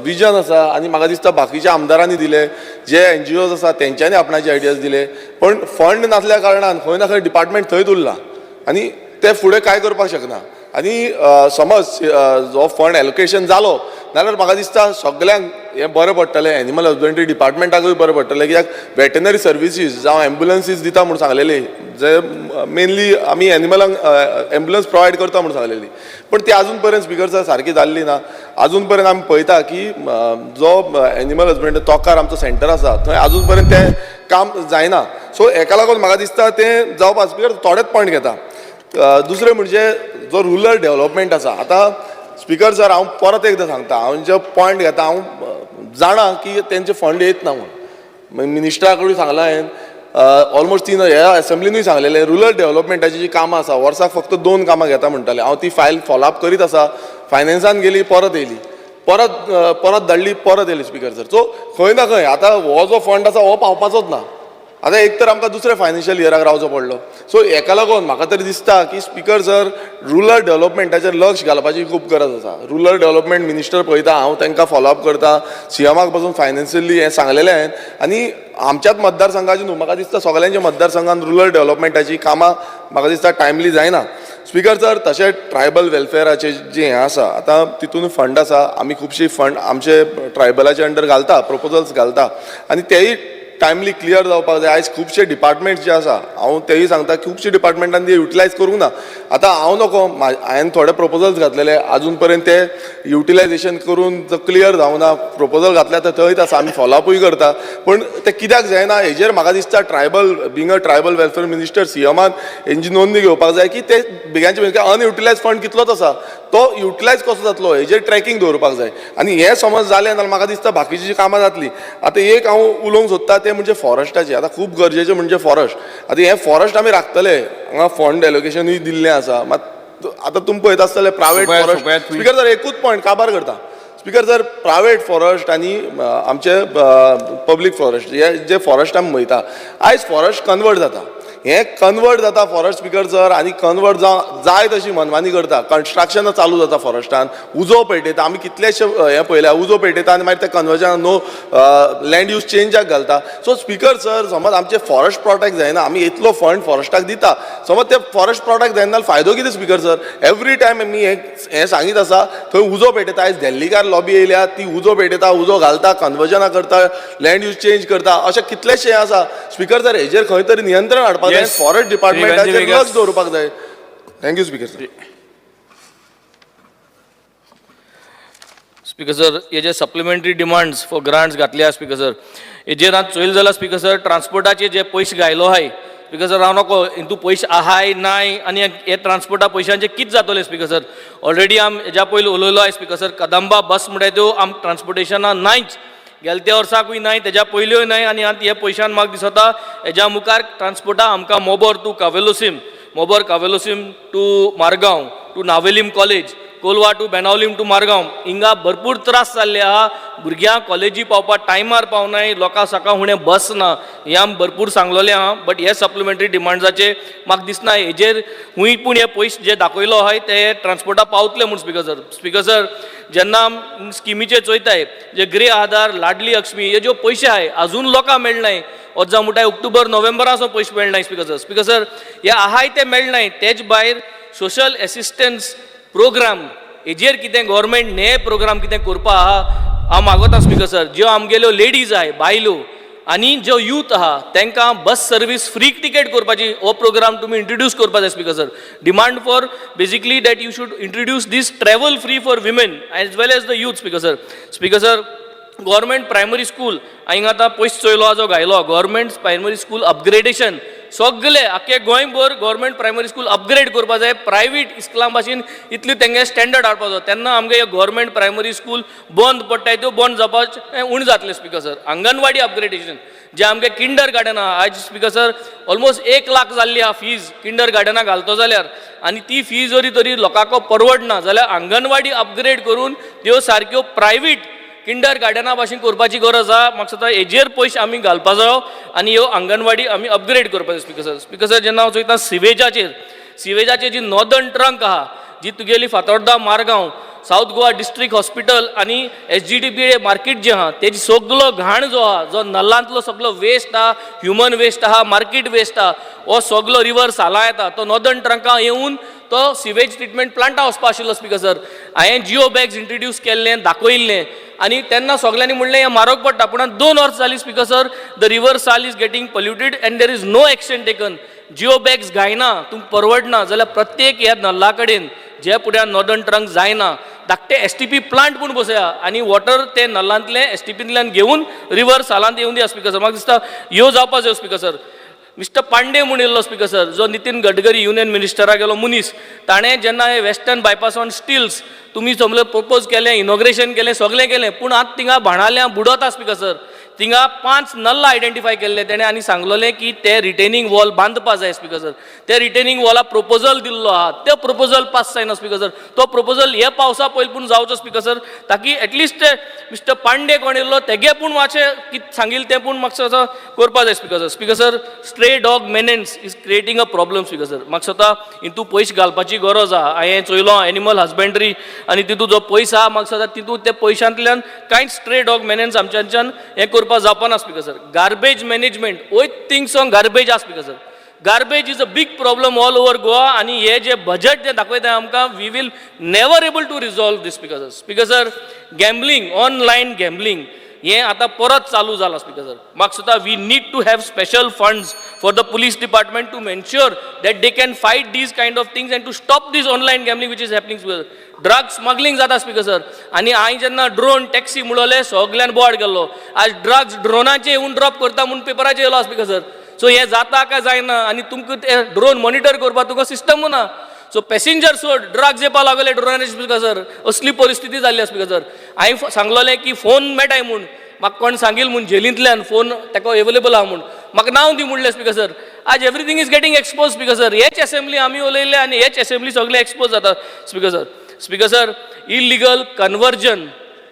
विजन आसा आनी म्हाका दिसता बाकीच्या आमदारांनी दिले जे NGOs आसा तेंच्यांनी आपणाचे आयडियाज दिले पण फंड नासल्या कारणान खंय ना खंय डिपार्टमेंट थंयच उरला आनी ते फुडें कांय करपाक शकना आनी समज जो फंड एलोकेशन जालो नाल्यार म्हाका दिसता सगल्यांक हें बरें पडटलें एनिमल हजबंड्री डिपार्टमेंटाकूय बरें पडटलें कित्याक वेटनरी सर्विसीस जावं एम्ब्युलन्सीस दिता म्हूण सांगलेली जे मेनली आमी एनिमलांक एम्ब्युलन्स प्रोवायड करता म्हूण सांगलेली पण ती आजून पर्यंत स्पीकर सर सारकी जाल्ली ना आजून पर्यंत आमी पळयता की जो एनिमल हजबंड्री तोकार आमचो सेंटर आसा थंय आजून पर्यंत तें काम जायना सो हेका लागून म्हाका दिसता तें जावपाक स्पीकर थोडेच पॉयंट घेता दुसरें म्हणजे जो रुरल डेव्हलपमेंट आसा आतां स्पीकर सर हांव परत एकदां सांगता हांव जे पॉयंट घेता हांव जाणा की तेंचे फंड येत ना म्हणून मिनिस्टरा कडून सांगलां हांवें ऑलमोस्ट तीन ह्या असेंब्लीनूय सांगलेलें रुरल डेव्हलपमेंटाची जी कामां आसा वर्साक फक्त 2 कामां घेता म्हणटाले हांव ती फायल फॉलोअप करीत आसा फायनान्सान गेली परत येयली परत धाडली परत येयली स्पीकर सर सो खंय ना खंय आतां हो जो फंड आसा हो पावपाचोच ना आतां एक तर आमकां दुसऱ्या फायनान्शियल इयराक रावचो पडलो सो हेका लागून म्हाका तरी दिसता की स्पीकर सर रुरल डेव्हलपमेंटाचेर लक्ष घालपाची खूब गरज आसा रुरल डेव्हलपमेंट मिनिस्टर पळयता हांव तांकां फॉलोअप करता सीएमाक पासून फायनान्शियली हें सांगलेलें हांवें आनी आमच्याच मतदारसंघाची न्हू म्हाका दिसता सगळ्यांच्या मतदारसंघान रुरल डेव्हलपमेंटाची कामां म्हाका दिसता टायमली जायना स्पीकर सर तशें ट्रायबल वेलफेअराचें जें हें आसा आतां तितून फंड आसा आमी खुबशी फंड आमचे ट्रायबलाचे अंडर घालता प्रपोजल्स घालता आनी तेय टायमली क्लियर जावपाक जाय आयज खुबशे डिपार्टमेंट्स जे आसा हांव तेय सांगता खुबशे डिपार्टमेंटांनी ते युटिलायज करूंक ना आतां हांव नको हांवें थोडे प्रपोजल्स घातलेले आजून पर्यंत ते युटिलायजेशन करून क्लियर जावना प्रपोजल घातल्या तर थंयच आसा आमी फॉलोअपूय करता पण ते कित्याक जायना हेजेर म्हाका दिसता tribal being a tribal welfare minister सीएमान हेंची नोंदणी घेवपाक जाय की ते बेगांचे बेगीन अनयुटिलायज फंड कितलोच आसा तो युटिलायज कसो जातलो हेजेर ट्रॅकिंग दवरपाक जाय आनी हें समज जालें जाल्यार म्हाका दिसता बाकीची जी कामां जातली आतां एक हांव उलोवंक सोदता तें म्हणजे फॉरेस्टाचें आतां खूब गरजेचें म्हणजे फॉरेस्ट आतां हें फॉरेस्ट आमी राखतले हांगा फंड एलोकेशनूय दिल्लें आसा मात आतां तुमी पळयत आसतले प्रायवेट फॉरेस्ट स्पीकर सर एकूच पॉयंट काबार करता स्पीकर सर प्रायवेट फॉरेस्ट आनी आमचे पब्लीक फॉरेस्ट हे जे फॉरेस्ट आमी वयता आयज फॉरेस्ट कन्वर्ट जाता हें कन्वर्ट जाता फॉरेस्ट स्पीकर सर आनी कन्वर्ट जाय तशी मनमानी करता कन्स्ट्रक्शन चालू जाता फॉरेस्टान उजो पेटयता आमी कितलेशे हें पळयल्या उजो पेटयता आनी मागीर ते कन्वर्जन नो लँड यूज चेंजाक घालता सो स्पीकर सर समज आमचे फॉरेस्ट प्रोटेक्ट जायना आमी इतलो फंड फॉरेस्टाक दिता समज ते फॉरेस्ट प्रोटेक्ट जायना जाल्यार फायदो कितें स्पीकर सर एवरी टायम आमी हें सांगीत आसा थंय उजो पेटयता आयज दिल्लीकार लॉबी येयल्या ती उजो पेटयता उजो घालता कन्वर्जनां करता लँड यूज चेंज करता अशें कितलेशे हें आसा स्पीकर सर हेजेर खंय तरी नियंत्रण हाडपाक जाय फॉरेस्ट डिपार्टमेंटाचेर लक्ष दवरपाक जाय thank you speaker sir speaker sir हे जे सप्लिमेंटरी डिमांड्स फॉर ग्रांट्स घातल्या स्पीकर सर हेजेर आज चोयल जाला स्पीकर सर ट्रान्सपोर्टाचे जे पयशे घायलो हाय स्पीकर सर हांव नको हितू पयशे आहाय नाय आनी हे ट्रान्सपोर्टा पयशांचे कितें जातले स्पीकर सर ऑलरेडी हेज्या पयलीं उलयलो हाय स्पीकर सर कदंबा बस म्हणटा त्यो ट्रान्सपोर्टेशना नायच गेल्या त्या वर्साकूय नाय तेज्या पयलींय नाय आनी आतां हे पयशान म्हाका दिसता हेज्या मुखार ट्रान्सपोर्टा आमकां मोबोर Cavelossim to Margao to Navelim college Colva to Benaulim to Margao हिंगा भरपूर त्रास जाल्ले आहा भुरग्यांक कॉलेजी पावपाक टायमार पावनाय लोकांक सकाळ फुडें बस ना हें आमी भरपूर सांगलोलें आहा बट हे सप्लिमेंटरी डिमांड्साचे म्हाका दिसना हेजेर खूंय पूण हे पयशे जे दाखयलो आहाय ते ट्रान्सपोर्टा पावतले म्हूण स्पीकर सर जेन्ना स्किमीचे चोयताय जे गृह आधार लाडली लक्ष्मी हे ज्यो पयशे आहाय अजून लोकांक मेळनाय वचा म्हणटाय ऑक्टोबर नोव्हेंबराचो पयशे मेळनाय स्पीकर सर हे आहाय ते मेळनाय तेच भायर सोशल एसिस्टन्स प्रोग्राम हेजेर कितें गव्हर्मेंट ने प्रोग्राम कितें करपा आहा हांव मागोता स्पीकर सर ज्यो आमगेल्यो लेडीज आहाय बायलो आनी जो यूथ आहा तांकां बस सर्वीस फ्री टिकेट करपाची हो प्रोग्राम तुमी इंट्रोड्यूस करपा जाय speaker sir demand for basically that you should introduce this travel free for women as well as the youth speaker sir government primary school हांगा आतां पयस चोयलो जो घायलो गव्हर्मेंट प्रायमरी स्कूल अपग्रेडेशन सगळे आख्खे गोंयभर गव्हर्मेंट प्रायमरी स्कूल अपग्रेड करपा जाय प्रायवेट स्कुलां भाशेन इतली तेंगे स्टँडर्ड हाडपा जाय तेन्ना आमगे हे गव्हर्मेंट प्रायमरी स्कूल बंद पडटाय त्यो बंद जावपाचें उण जातलें स्पीकर सर अंगणवाडी अपग्रेडेशन जे आमगे किंडर गार्डन आहा आयज स्पीकर सर ऑलमोस्ट 1 लाख जाल्ली आहा फीज किंडर गार्डना घालतो जाल्यार आनी ती फी जरी तरी लोकांक परवडना जाल्यार अंगणवाडी अपग्रेड करून त्यो सारक्यो प्रायवेट किंडर गार्डना भाशेन करपाची गरज आहा म्हाका दिसता हेजेर पयशे आमी घालपा जायो आनी ह्यो अंगणवाडी आमी अपग्रेड करपाच्यो स्पीकर सर जेन्ना हांव चोयता सिवेजाचेर जी नॉर्दर्न ट्रंक आहा जी तुगेली Fatorda Margao south Goa district hospital आणि SGDP मार्केट जे आहा तेजी सगळो घाण जो आहा जो नल्लांतलो सगळो वेस्ट आहा ह्युमन वेस्ट आहा मार्केट वेस्ट आहा हो सगळो रिवर साला येता तो नॉर्दर्न ट्रंका येवन तो सिवेज ट्रिटमेंट प्लांटा वचपा आशिल्लो स्पीकर सर हांवें जिओ बॅग्स इंट्रोड्यूस केल्लें दाखयल्लें आनी तेन्ना सगळ्यांनी म्हणलें हें म्हारग पडटा पूण 2 वर्सां जालीं speaker sir the river Sal is getting polluted and there is no action taken geo bags घायना तुमकां परवडना जाल्यार प्रत्येक ह्या नल्ला कडेन जे फुड्यान नॉर्दर्न ट्रंक जायना धाकटे STP प्लांट पूण बसया आनी वॉटर ते नल्लांतले STPंतल्यान घेवन रिवर सालांत येवन दिया स्पीकर सर म्हाका दिसता ह्यो जावपा जायो स्पीकर सर मिस्टर पांडे म्हणून येयल्लो स्पीकर सर जो नितीन गडकरी युनियन मिनिस्टराक गेलो मनीस ताणें जेन्ना हे वेस्टर्न बायपास ऑन स्टिल्स तुमी सगळे प्रपोज केलें इनॉग्रेशन केलें सगळें केलें पूण आतां थिंगा भाणाल्या बुडोता स्पीकर सर थिंगा 5 नल्ला आयडेंटिफाय केल्ले तेणें आनी सांगलोलें की ते रिटेनिंग वॉल बांदपा जाय स्पीकर सर ते रिटेनिंग वॉला प्रपोजल दिल्लो आहा तो प्रपोजल पास जायना स्पीकर सर तो प्रपोजल हे पावसा पयलीं पूण जावचो स्पीकर सर ताकी एटलिस्ट मिस्टर पांडे कोण येयल्लो तेगे पूण मातशें कितें सांगिल्लें तें पूण म्हाका दिसता करपा जाय speaker sir stray dog menace is creating a problem speaker sir म्हाका दिसता हितू पयशे घालपाची गरज आहा हांवें चोयलो एनिमल हजबँड्री आनी तितू जो पयसो आहा म्हाका दिसता तितू ते पयशांतल्यान कांयच स्ट्रे डॉग मेनेन्स आमच्याच्यान हें करपा जावपाना स्पीकर सर गार्बेज मॅनेजमेंट वोय थिंग्स ऑन गार्बेज आहा speaker sir garbage is a big problem all over Goa आनी हे जे बजेट जे दाखयता आमकां we will never able to resolve this speaker sir gambling online gambling हें आतां परत चालू जाला स्पीकर सर म्हाका दिसता we need to have special funds for the police department to ensure that they can fight these kind of things and to stop this online gambling which is happening speaker drug smuggling जाता speaker sir आनी हांवें जेन्ना drone taxi म्हणलें सगळ्यान बोवाड गेल्लो आज drugs ड्रोनाचे येवन drop करता म्हणून पेपराचेर येयलो स्पीकर सर सो हें जाता काय जायना आनी तुमकां ते ड्रोन मॉनिटर करपाक तुका सिस्टम ना सो पॅसेंजर सोड ड्रग्स येवपा लागले ड्रोनाचे स्पीकर सर असली परिस्थिती जाल्ली स्पीकर सर हांवें सांगलोलें की फोन मेळटाय म्हूण म्हाका कोण सांगिल्लें म्हूण जेलींतल्यान फोन ताका अवेलेबल आहा म्हूण म्हाका नांव दी म्हणलें स्पीकर सर आज everything is getting expose speaker sir हेच असेंब्ली आमी उलयले आनी हेच असेंब्ली सगळे एक्सपोज जाता speaker sir illegal conversion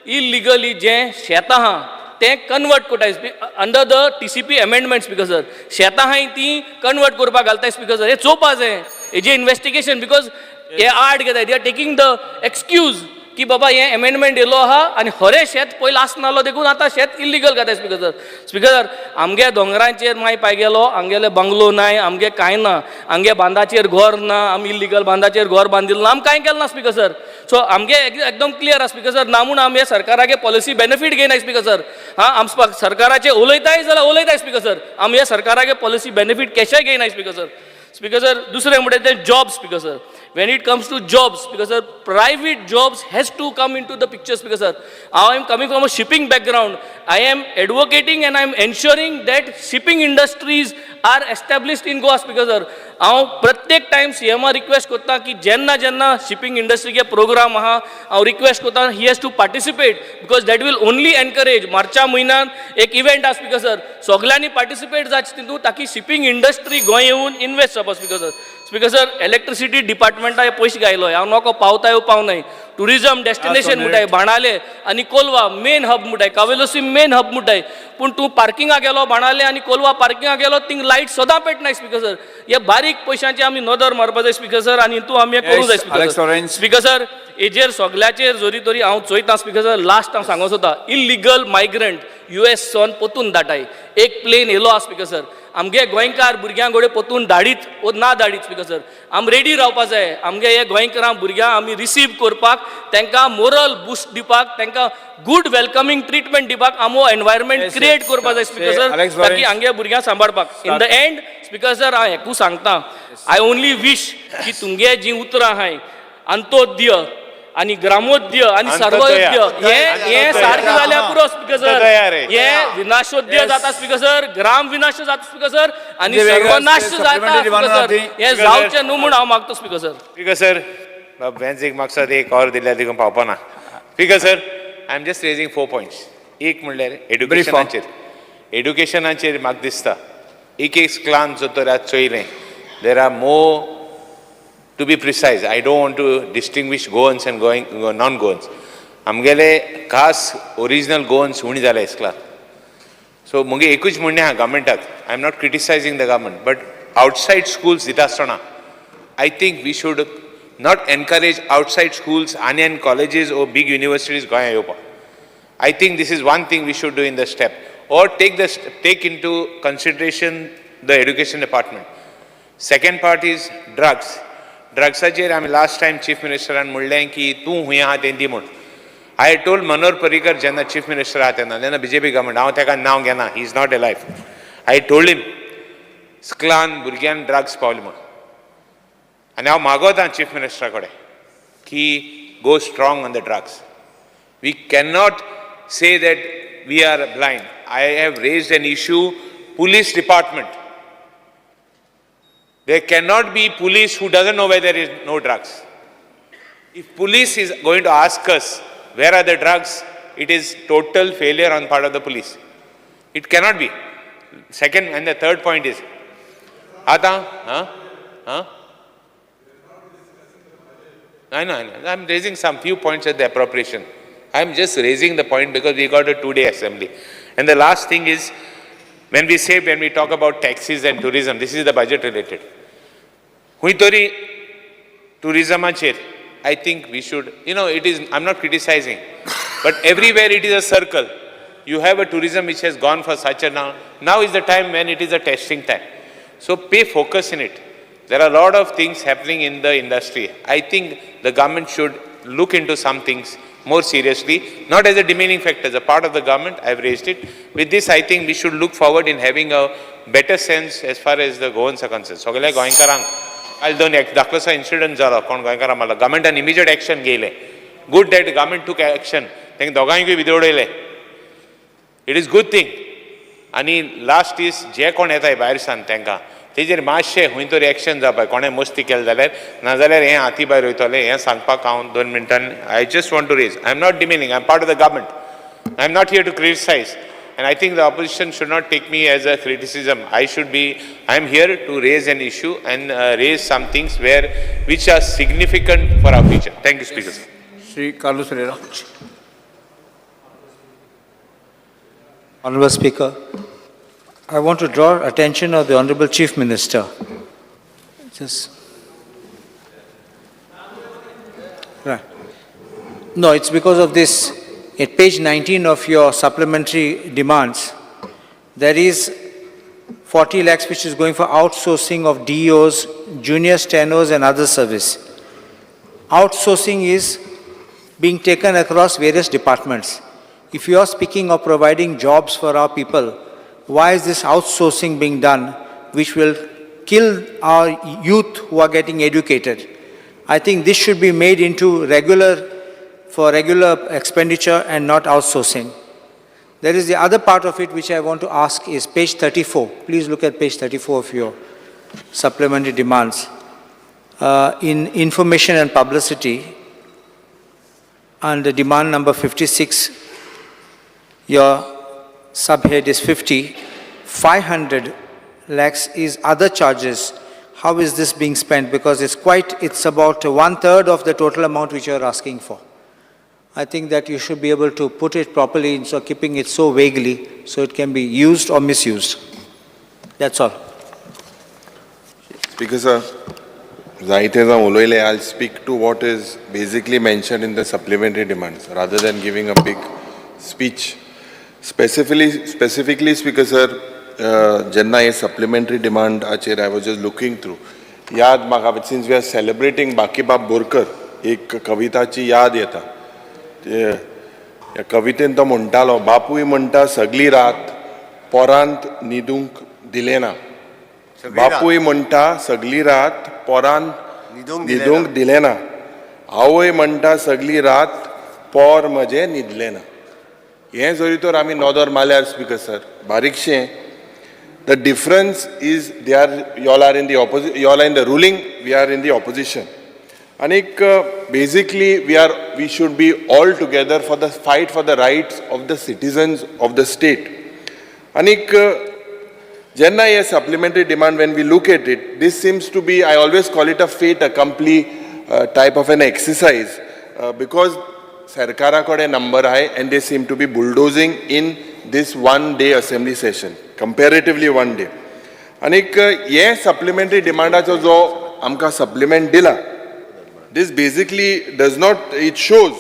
illegally जें शेत आहा तें कन्वर्ट कोताय under the TCP amendment speaker sir शेतां आहाय ती कन्वर्ट करपाक घालताय स्पीकर सर हें चोवपा जाय हेजें इन्वेस्टिगेशन बिकॉज हे आड घेताय they are taking the excuse की बाबा हें अमेंडमेंट येयलो आहा आनी खरें शेत पयलीं आसनालो देखून आतां शेत इल्लिगल घाताय स्पीकर सर आमगे दोंगरांचेर मागीर पाय गेलो आमगेले बंगलो नाय आमगे कांय ना आमगे बांदाचेर घर ना आमी इल्लिगल बांदाचेर घर बांदिल्लो ना आमी कांय केलें ना स्पीकर सर सो आमगे एकदम क्लियर आहा स्पीकर सर ना म्हूण आमी हे सरकाराचे पॉलिसी बेनिफीट घेयनाय स्पीकर सर आम सरकाराचे उलयताय जाल्यार उलयताय स्पीकर सर आमी हे सरकाराचे पॉलिसी बेनिफीट केशेय घेयनाय स्पीकर सर दुसरें म्हणटा तें job speaker sir when it comes to jobs because sir private jobs has to come into the picture because sir I am coming from a shipping background I am advocating and I am ensuring that shipping industries are established in Goa because sir हांव प्रत्येक time CMR request करता की जेन्ना जेन्ना shipping इंडस्ट्रीचे programme आहा हांव request करता he has to participate because that will only encourage मार्चा म्हयन्यात एक इव्हेंट आसा स्पीकर सर सगळ्यांनी पार्टिसिपेट जावचे तितून ताकी शिपिंग इंडस्ट्री गोंय येवन इन्वेस्ट जावपा स्पीकर सर इलेक्ट्रिसिटी डिपार्टमेंटा हे पयशे घायलोय हांव नोको पावताय पावनाय टुरिजम डेस्टिनेशन म्हणटाय बाणाले आनी कोलवा मेन हब म्हणटाय कावेलोसी मेन हब म्हणटाय पूण तूं पार्किंगाक गेलो बाणाले आनी कोलवा पार्किंगाक गेलो थिंग लायट सदां पेटनाय स्पीकर सर हे बारीक पयशांचे आमी नदर मारपा जाय स्पीकर सर आनी तूं आमी करूं जाय स्पीकर सर हेजेर सगळ्याचेर जोरी तोरी हांव चोयता स्पीकर सर लास्ट हांव सांगो सोदता इल्लिगल मायग्रंट US सोन पोतून धाटाय एक प्लेन येयलो आहा स्पीकर सर आमगे गोंयकार भुरग्यांक घोडे पोतून धाडीत वो ना धाडीत स्पीकर सर आम रेडी रावपा जाय आमगे हे गोंयकारां भुरग्यांक आमी रिसीव करपाक तांकां मोरल बूस्ट दिवपाक तांकां गुड वेलकमिंग ट्रिटमेंट दिवपाक आमो एनवायरमेंट क्रिएट करपा जाय स्पीकर सर ताकी हांगे भुरग्यांक सांबाळपाक in the end speaker sir हांव हेकू सांगता आय ओनली विश की तुमगे जीं उतरां आहाय अंत्योदय आणि ग्रामोद्य आणि सर्वोद्य हे सारखे जाल्यार पुरो स्पीकर सर हे विनाशोद्य जाता स्पीकर सर ग्राम विनाश जाता स्पीकर सर आणि म्हणजे वेगळं सर्वनाश supplementary जाता स्पीकर demand सर होती. हे जावचे न्हू म्हूण हांव मागतो स्पीकर सर Speaker sir, बेंचीक म्हाका एक और दिल्यार देखून पावपाना. Speaker sir, I am just raising 4 points. एक म्हणल्यार एड्युकेशनाचेर म्हाका दिसता एक स्क्लान जो तर आज चोयलें there are more to be precise I don't want to distinguish Goans and non-Goans. आमगेले खास ओरिजिनल गोवन्स उणी जाले इस्कलान. सो मुगे एकूच म्हणणें आहा गव्हर्मेंटाक I am not criticising the government but outside schools दिता आसतना I think we should not encourage outside schools and colleges or big universities going over. I think this is one thing we should do in the step, or take into consideration the education department. Second part is drugs. Drugsaचेर आमी last time chief minister म्हणलें की तूं हुंय आहा तें दी म्हूण. I had told Manohar Parrikar जेन्ना chief minister आहा तेन्ना BJP government हांव तेका नांव घेना, he is not alive. I told him स्कलान भुरग्यांक ड्रग्स पावले म्हूण. आनी हांव मागोता चीफ मिनिस्टरा कडेन की go strong on the drugs. We cannot say that we are blind. I have raised an issue police department. There cannot be police who doesn't know where there is no drugs. If police is going to ask us where are the drugs it is total failure on part of the police. It cannot be. Second and the third point is आतां I know. I'm raising some few points at the appropriation. I'm just raising the point because we got a 2-day assembly. And the last thing is, when we talk about taxis and tourism, this is the budget related. Huitori tourism achir, I think we should, I'm not criticizing, but everywhere it is a circle. You have a tourism which has gone for such a now is the time when it is a testing time. So pay focus in it. There are a lot of things happening in the industry. I think the government should look into some things more seriously, not as a demeaning factor, as a part of the government. I've raised it. With this, I think we should look forward in having a better sense as far as the Goans are concerned. So, Goenkarang, I'll do next. Daklasa incident jala, kon Goenkarang mala. Government an immediate action gele. Good that the government took action. Think dogaingu vidodele. It is good thing. Ani last is je kon येता भायरसान तांकां तेजेर मातशें खंय तरी action जावपाक कोणें मस्ती केली जाल्यार नाजाल्यार हें हाती भायर वयतलें हें सांगपाक हांव 2 मिनटांनी I just want to raise. I am not demeaning, I am part of the government. I am not here to criticise and I think the opposition should not take me as a criticism. I am here to raise an issue and raise some things which are significant for our future. Thank you, Speaker. Shri Carlos Herrera. Honorable Speaker, I want to draw attention of the Honorable Chief Minister. Right. No, it's because of this. At page 19 of your supplementary demands, there is 40 lakhs which is going for outsourcing of DOs, junior stenos and other service. Outsourcing is being taken across various departments. If you are speaking of providing jobs for our people, why is this outsourcing being done, which will kill our youth who are getting educated? I think this should be made into regular expenditure and not outsourcing. There is the other part of it which I want to ask is page 34. Please look at page 34 of your supplementary demands. In information and publicity, under demand number 56, your subhead is 50. 500 lakhs is other charges. How is this being spent? Because it's about 1/3 of the total amount which you are asking for. I think that you should be able to put it properly instead of keeping it so vaguely so it can be used or misused. That's all. Speaker sir, I'll speak to what is basically mentioned in the supplementary demands rather than giving a big speech. Specifically, Speaker sir, Jenna a supplementary demand, I was just looking through. Yad Maga, since we are celebrating Baki Bab Borkar, एक कविताची याद येता. या कवितेन तो म्हणटालो, बापूय म्हणटा सगळी रात पोरांत न्हिदूंक दिलें ना. बापूय म्हणटा सगळी रात पोरांत न्हिदूंक दिलें ना. आवय म्हणटा सगळी रात पोर म्हजें न्हिदलें ना. हें जरी तर आमी नोदर मारल्यार स्पीकर सर बारीकशें, the difference is you all are in the ruling, we are in the opposition. Anik, basically we should be all together for the fight for the rights of the citizens of the state. Anik, Jenna, a supplementary demand, when we look at it, this seems to be, I always call it a fait accompli type of an exercise, because Sarkara kode number high and they seem to be bulldozing in this one-day assembly session, comparatively one day. Anik, ye supplementary demand jo amka supplement dila, this basically does not, it shows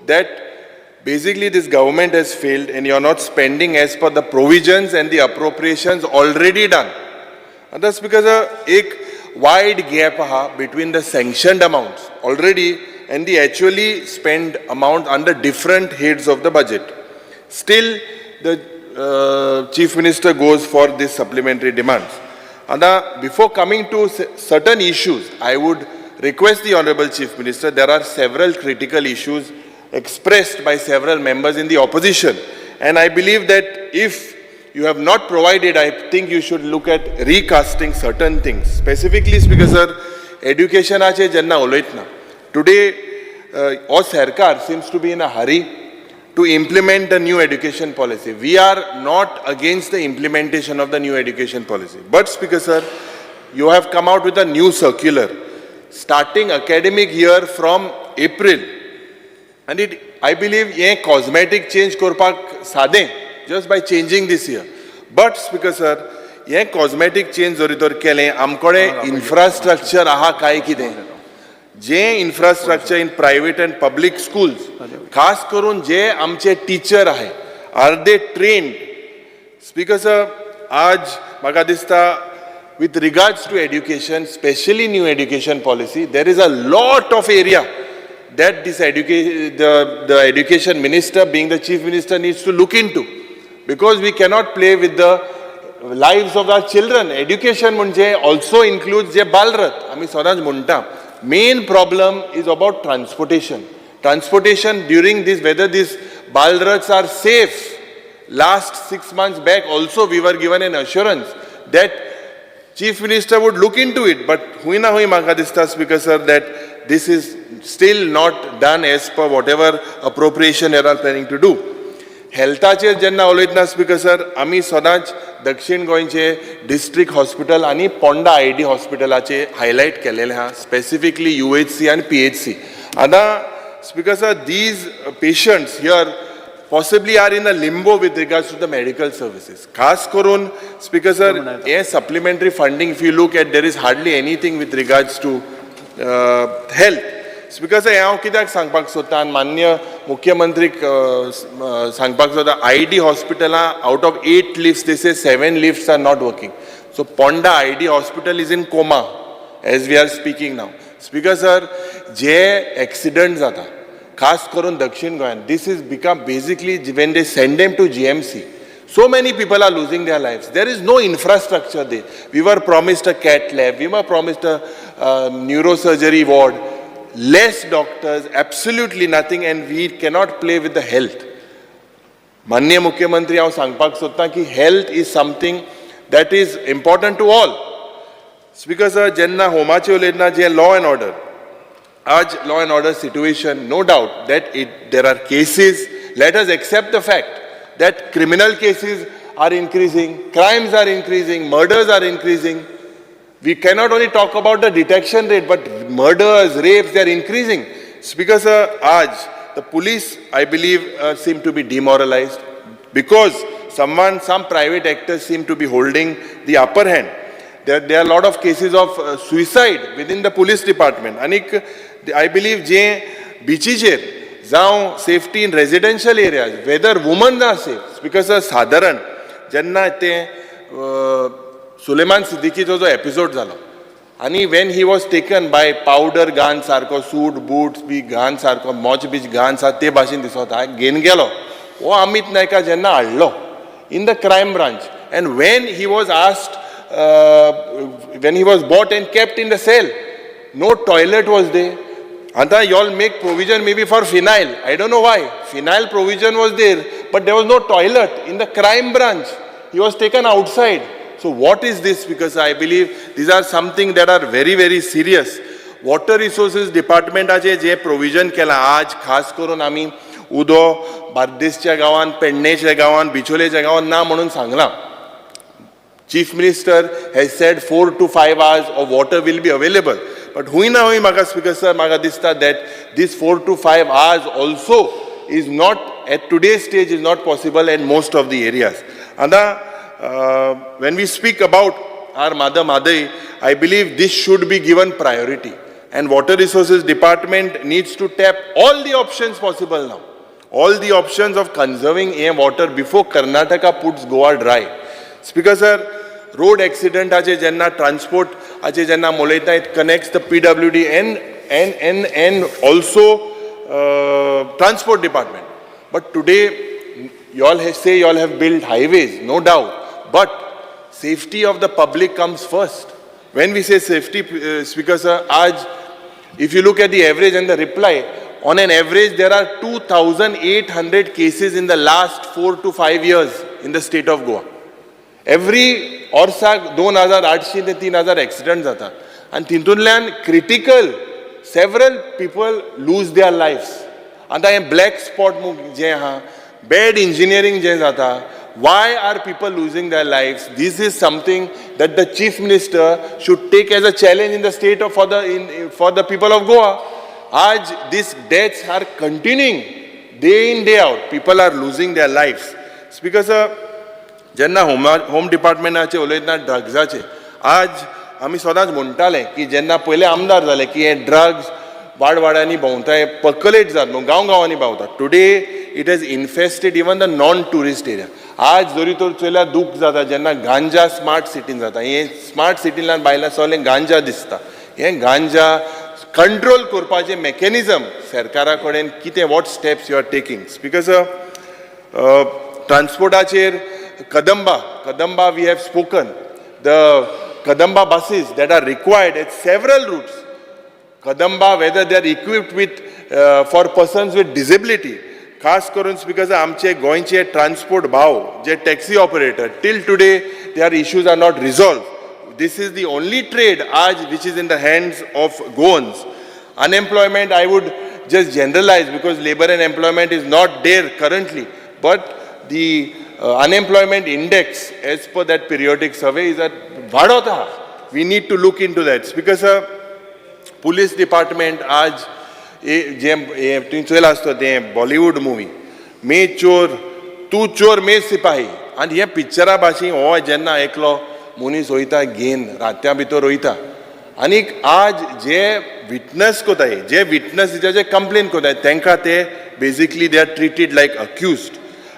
that basically this government has failed and you are not spending as per the provisions and the appropriations already done. And that's because a wide gap between the sanctioned amounts already and the actually spent amount under different heads of the budget. Still, the Chief Minister goes for these supplementary demands. And before coming to certain issues, I would request the Honorable Chief Minister, there are several critical issues expressed by several members in the opposition. And I believe that if you have not provided, I think you should look at recasting certain things. Specifically, Speaker Sir, education ache janna oloitna. Today, our Sarkar seems to be in a hurry to implement the new education policy. We are not against the implementation of the new education policy. But Speaker Sir, you have come out with a new circular starting academic year from April. And I believe a cosmetic change korpak sade just by changing this year. But Speaker Sir, a cosmetic change zoritor kele amkode infrastructure aha kai kide. जे infrastructure in private and public schools, खास करून जे आमचे teacher आहे, are they trained? Speaker sir, आज म्हाका दिसता with regards to education, especially new education policy, there is a lot of area that this the education minister, being the chief minister, needs to look into, because we cannot play with the lives of our children. Education म्हणजे also includes जे बालरथ आम्ही सदांच म्हणटा. Main problem is about transportation. Transportation during this, whether these balrats are safe. Last 6 months back also we were given an assurance that Chief Minister would look into it. But hui na hui maka dista, Speaker Sir, that this is still not done as per whatever appropriation you are planning to do. हेल्थाचेर जेन्ना उलयतना speaker sir, आमी सदांच दक्षिण गोंयचे district hospital आनी Ponda ID हॉस्पिटलाचे highlight केलेले आहा, specifically UHC आनी PHC. आतां speaker sir, these patients here possibly are in a limbo with regards to the medical services. खास करून स्पीकर सर, हे supplementary funding, if you look at, there is hardly anything with regards to health. Speaker sir, हांव कित्याक सांगपाक सोदता आनी माननीय मुख्यमंत्रीक सांगपाक सोदता, ID हॉस्पिटलां out of 8 lifts, they say 7 lifts are not working. So Ponda ID hospital is in coma as we are speaking now. Speaker sir, जे accident जाता, खास करून दक्षिण गोंयान, this is become basically when they send them to GMC. So many people are losing their lives. There is no infrastructure there. We were promised a CAT lab, we were promised a neurosurgery ward. Less doctors, absolutely nothing, and we cannot play with the health. माननीय मुख्यमंत्री, हांव सांगपाक सोदतां की health is something that is important to all. Speaker sir, जेन्ना होमाचे उलयतना जे law and order, आज law and order situation, no doubt that there are cases. Let us accept the fact that criminal cases are increasing, crimes are increasing, murders are increasing. We cannot only talk about the detection rate, but murders, rapes, they are increasing. Speaker sir, the police, I believe, seem to be demoralized because some private actors seem to be holding the upper hand. There are a lot of cases of suicide within the police department. Anik, I believe, beaches, safety in residential areas, whether women are safe. Speaker sir, sadharan, janna te Suleiman Siddiqui's जो episode झालो, आणि when he was taken by powder gun सारको, suit boots बी gun सारको, मोच beach gun सा ते भाशेन दिसता, घेन गेलो, वो अमित नायका जेन्ना हाडलो in the crime branch, and when he was asked, when he was bought and kept in the cell, no toilet was there, Anta, you all make provision maybe for phenyl. I don't know why. Phenyl provision was there, but there was no toilet in the crime branch. He was taken outside. So what is this? Because I believe these are something that are very, very serious. Water Resources Department आचे जे provision केला आज खास करून आमी उदो बार्देसच्या गावान, पेडणेच्या गावान, बिचोलेच्या गावान ना म्हणून सांगला. Chief Minister has said 4 to 5 hours of water will be available. But हुई ना हुई म्हाका Speaker sir म्हाका दिसता that this 4 to 5 hours also is not at today's stage is not possible in most of the areas. And when we speak about our Mother Madai, I believe this should be given priority. And Water Resources Department needs to tap all the options possible now. All the options of conserving water before Karnataka puts Goa dry. Speaker sir, road accident ache jenna transport ache jenna moleta, it connects the PWD and also transport department. But today you all say you all have built highways, no doubt, but safety of the public comes first. When we say safety, Speaker sir, if you look at the average and the reply, on an average there are 2,800 cases in the last 4 to 5 years in the state of Goa. Every वर्साक 2,800 ते 3,000 accidents जाता and तितूंतल्यान critical several people lose their lives. And I am black spot जे आहा, bad engineering जे जाता, why are people losing their lives? This is something that the Chief Minister should take as a challenge in the state of for the people of Goa. Aaj these deaths are continuing day in day out. People are losing their lives. Speaker sir, जेन्ना home डिपार्टमेंटाचे उलयतना ड्रग्साचे आज आमी सदांच म्हणटाले की जेन्ना पयले आमदार जाले की हे ड्रग्स वाडवाड्यांनी भोंवताय पर्कलेट जाता न्हू गांव गांवांनी भोंवता. Today it has infested even the non tourist area. आज जरी तर चोयल्यार दूख जाता जेन्ना गांजा स्मार्ट सिटीन जाता. हे स्मार्ट सिटींतल्यान भायल्यान सगळें गांजा दिसता. हे गांजा कंट्रोल करपाचें मेकॅनिझम सरकारा कडेन कितें what steps you are taking. Speaker sir, ट्रान्सपोर्टाचेर Kadamba we have spoken. The Kadamba buses that are required at several routes. Kadamba, whether they are equipped with, for persons with disability. Khas करून Speaker sir, आमचे गोंयचे transport भाव जे taxi operator till today their issues are not resolved. This is the only trade which is in the hands of Goans. Unemployment, I would just generalize because labor and employment is not there currently, but the unemployment index as per that periodic survey is at vadota. We need to look into that. Speaker sir, police department आज जे तुम चोयला आसतो ते Bollywood movie मे चोर तू चोर मे सिपाही आनी हे पिक्चरा भाशेन हो जेन्ना एकलो मनीस वयता घेन रात्या भितर वयता आनीक आज जे विटनस कोताय जे विटनस जे कंप्लेन कोताय तांकां ते basically they are treated like accused.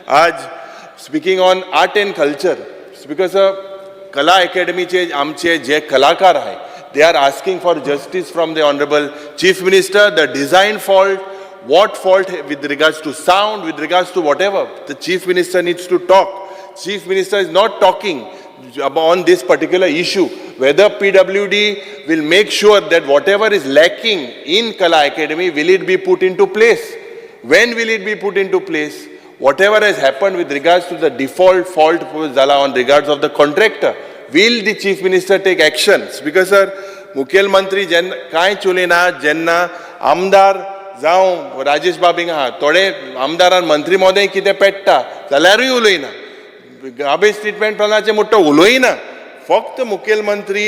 आज Speaking on art and culture, Speaker sir, Kala Academy चे आमचे जे कलाकार आहे, they are asking for justice from the Honorable Chief Minister. The design fault, what fault with regards to sound, with regards to whatever, the Chief Minister needs to talk. Chief Minister is not talking on this particular issue. Whether PWD will make sure that whatever is lacking in Kala Academy, will it be put into place? When will it be put into place? Whatever has happened with regards to the default fault on regards of the contractor, will the Chief Minister take action? Because sir, मुखेलमंत्री जेन्ना कांय चुलेना जेन्ना आमदार जावं राजेश बाबींग आहा थोडे आमदारान मंत्री महोदय कितें पेट्टा जाल्यारूय उलयना. गार्बेज ट्रिटमेंट प्लानाचें मोठो उलयना. फक्त मुखेलमंत्री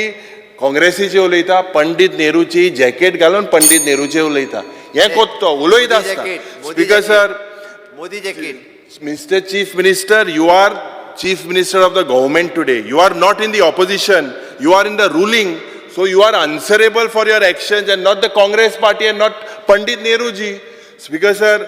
काँग्रेसीचे उलयता, पंडित नेहरूची जॅकेट घालून पंडित नेहरूचे उलयता. हें कोत्तो उलयता आसता. Speaker sir, Modi jacket. Mr. Chief Minister, you are Chief Minister of the government today. You are not in the opposition. You are in the ruling. So you are answerable for your actions and not the Congress party and not Pandit Nehru ji. Speaker sir,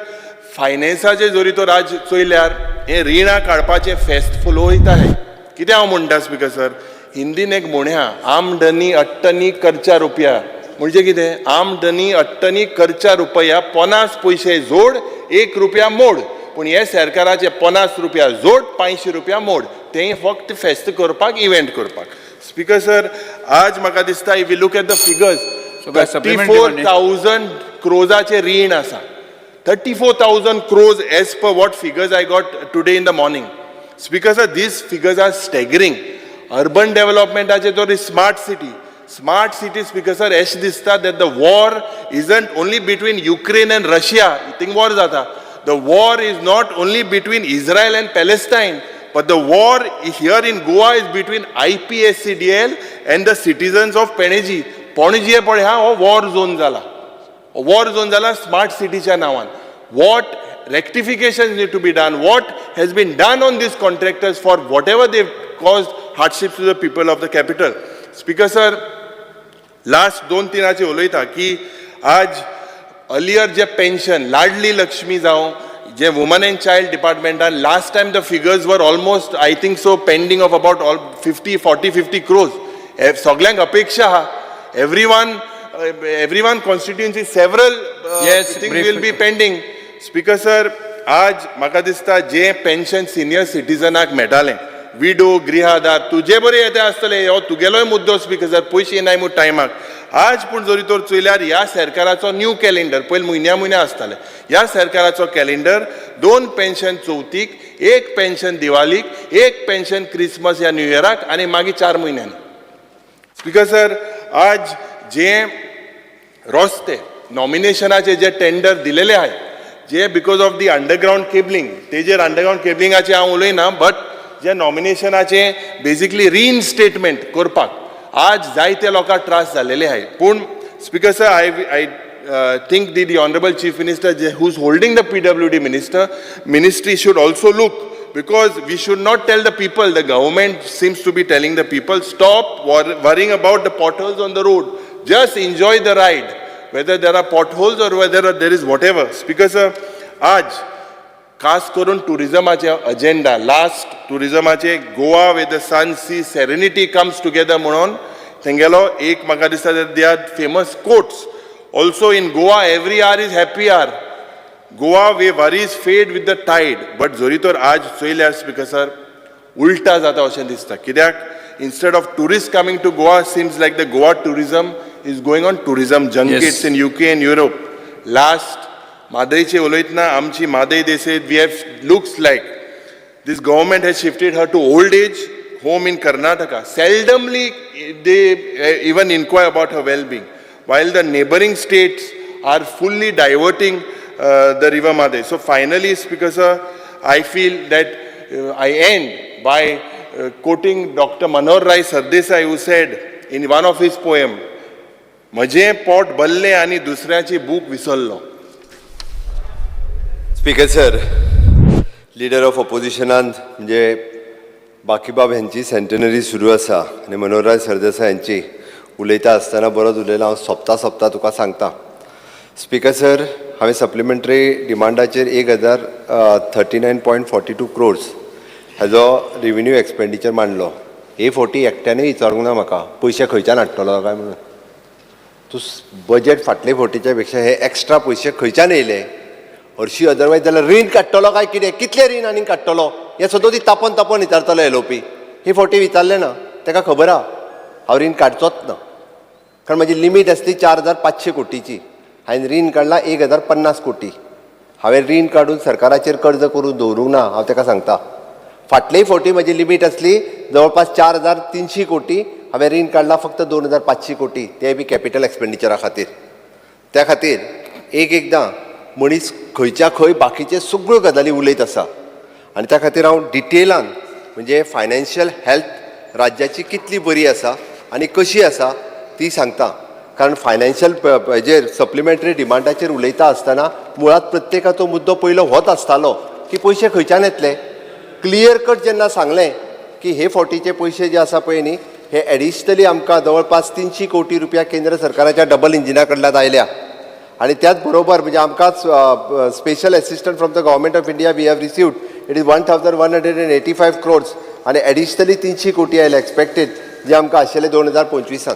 फायनान्साचे जोरी तो राज चोयल्यार हे रिणां काडपाचें फेस्त फुलो वयता है. कितें हांव म्हणटा स्पीकर सर, हिंदीन एक म्हण्या आमदनी अट्टनी करचा रुपया म्हणजे कितें आमदनी अट्टनी करचा रुपया 50 पयशे जोड 1 रुपया मोड. पूण हे सरकाराचे 50 रुपया जोड 500 रुपया मोड. तें फक्त फेस्त करपाक इव्हेंट करपाक. स्पीकर सर, आज म्हाका दिसता if you look at the figures, 34,000 क्रोजाचे रीण आसा. 34,000 crores as per what figures I got today in the morning. Speaker sir, these figures are staggering. Urban development ache to smart city. Smart city, Speaker sir, esh dista that the war isn't only between Ukraine and Russia. Think war zata. The war is not only between Israel and Palestine, but the war here in Goa is between IPSCDL and the citizens of Panaji. Panaji pade ha war zone zala. War zone zala smart cityच्या नावान. What rectifications need to be done? What has been done on these contractors for whatever they've caused hardships to the people of the capital? Speaker sir, last 2-3 आचे उलयता की आज earlier जे pension लाडली लक्ष्मी जावं जे women and child department are last time the figures were almost I think so pending of about all 50 crores. सगळ्यांक अपेक्षा हा everyone constituency several Yes, things brief. will be pending. Speaker sir, आज म्हाका दिसता जे pension senior सिटीजनाक मेळटालें widow गृहादार तुजे बरें येते आसतले हो तुगेलोय मुद्दो स्पीकर सर पयशे नाय म्हूण टायमाक आज पूण जरी तर चोयल्यार ह्या सरकाराचो न्यू कॅलेंडर पयलीं म्हयन्या आसतालें ह्या सरकाराचो कॅलेंडर 2 पेन्शन चवथीक 1 पेन्शन दिवाळीक 1 पेन्शन क्रिसमस ह्या न्यू इयराक आनी मागीर 4 म्हयन्यांनी. स्पीकर सर, आज जे रस्ते नॉमिनेशनाचे जे टेंडर दिलेले आहे जे because of the underground cabling तेजेर अंडरग्राउंड केबलिंगाचे हांव उलयना बट जे नॉमिनेशनाचे बेसिकली रिइनस्टेटमेंट करपाक आज जायते लोकांक त्रास जालेले आहे. पूण speaker sir, I think the honourable chief minister who is holding the PWD ministry should also look, because we should not tell the people, the government seems to be telling the people, stop worrying about the potholes on the road, just enjoy the ride, whether there are potholes or whether there is whatever. Speaker sir, आज खास करून टुरिजमाचे agenda last टुरिजमाचे Goa with the sun sea serenity comes together म्हणून तेंगेलो एक म्हाका दिसता they are famous quotes also in Goa every hour is happy hour Goa way worries fade with the tide. But जरी तर आज चोयल्यार स्पीकर सर उलटा जाता अशें दिसता. कित्याक instead of tourists coming to Goa, seems like the Goa tourism is going on tourism junkets in UK and Europe. Last Madaiche उलयतना आमची मादई Desai, we have looks like this government has shifted her to old age home in Karnataka. Seldomly they even inquire about her well-being, while the neighboring states are fully diverting the river Madai. So finally, Speaker sir, I feel that I end by quoting Dr. Manohar Rai Sardesai, who said in one of his poems, "Maje pot balle ani dusऱ्याची भूक विसरलो." Speaker sir, leader of ऑपोजिशनान म्हणजे बाकीबाब यांची centenary सुरू आसा आनी मनोहरराय सरदेसाय यांची उलयता आसतना बरोच उलयला. हांव सोंपता तुका सांगता. स्पीकर सर, हांवें सप्लिमेंटरी डिमांडाचेर 1,039.42 crores हेजो रेव्हेन्यू एक्सपेंडिचर मांडलो. A40 एकट्यानूय विचारूंक ना म्हाका पयशे खंयच्यान हाडटलो काय म्हणून. तूं बजेट फाटले फावटीच्या पेक्षा हे एक्स्ट्रा पयशे खंयच्यान येयले? हरशी अदरवायज जाल्यार रीण काडटलो काय कितें? कितले रीण आनीक काडटलो हें सदोती तापोवन विचारतलो येलोपी. हे फावटी विचारलें ना, ताका खबर आहा हांव रीण काडचोच ना, कारण म्हजी लिमीट आसली 4,500 कोटीची. हांवें रीण काडला 1,050 कोटी. हांवें रीण काडून सरकाराचेर कर्ज करून दवरूंक ना. हांव ताका सांगता, फाटलेय फावटी म्हजी लिमीट आसली जवळपास 4,300 कोटी. हांवें रीण काडला फक्त 2,500 कोटी, तेय बी कॅपिटल एक्सपेंडिचरा खातीर. त्या खातीर एकदां मनीस खंयच्या खंय बाकीचे सगळ्यो गजाली उलयत आसा आनी त्या खातीर हांव डिटेलान म्हणजे फायनान्शियल हेल्थ राज्याची कितली बरी आसा आनी कशी आसा ती सांगता. कारण फायनान्शियल हेजेर सप्लिमेंटरी डिमांडाचेर उलयता आसतना मुळात प्रत्येकाचो मुद्दो पयलो होच आसतालो की पयशे खंयच्यान येतले. क्लियर कट जेन्ना सांगलें की हे फावटीचे पयशे जे आसा पळय न्ही हे एडिशनली आमकां जवळपास 300 कोटी रुपया केंद्र सरकाराच्या डबल इंजिना कडल्यान आयल्या आनी त्याच बरोबर म्हणजे आमकां special assistant from the government of India we have received it is 1,185 crores आनी एडिशनली 300 कोटी आयले एक्सपेक्टेड जे आमकां आशिल्ले 2025.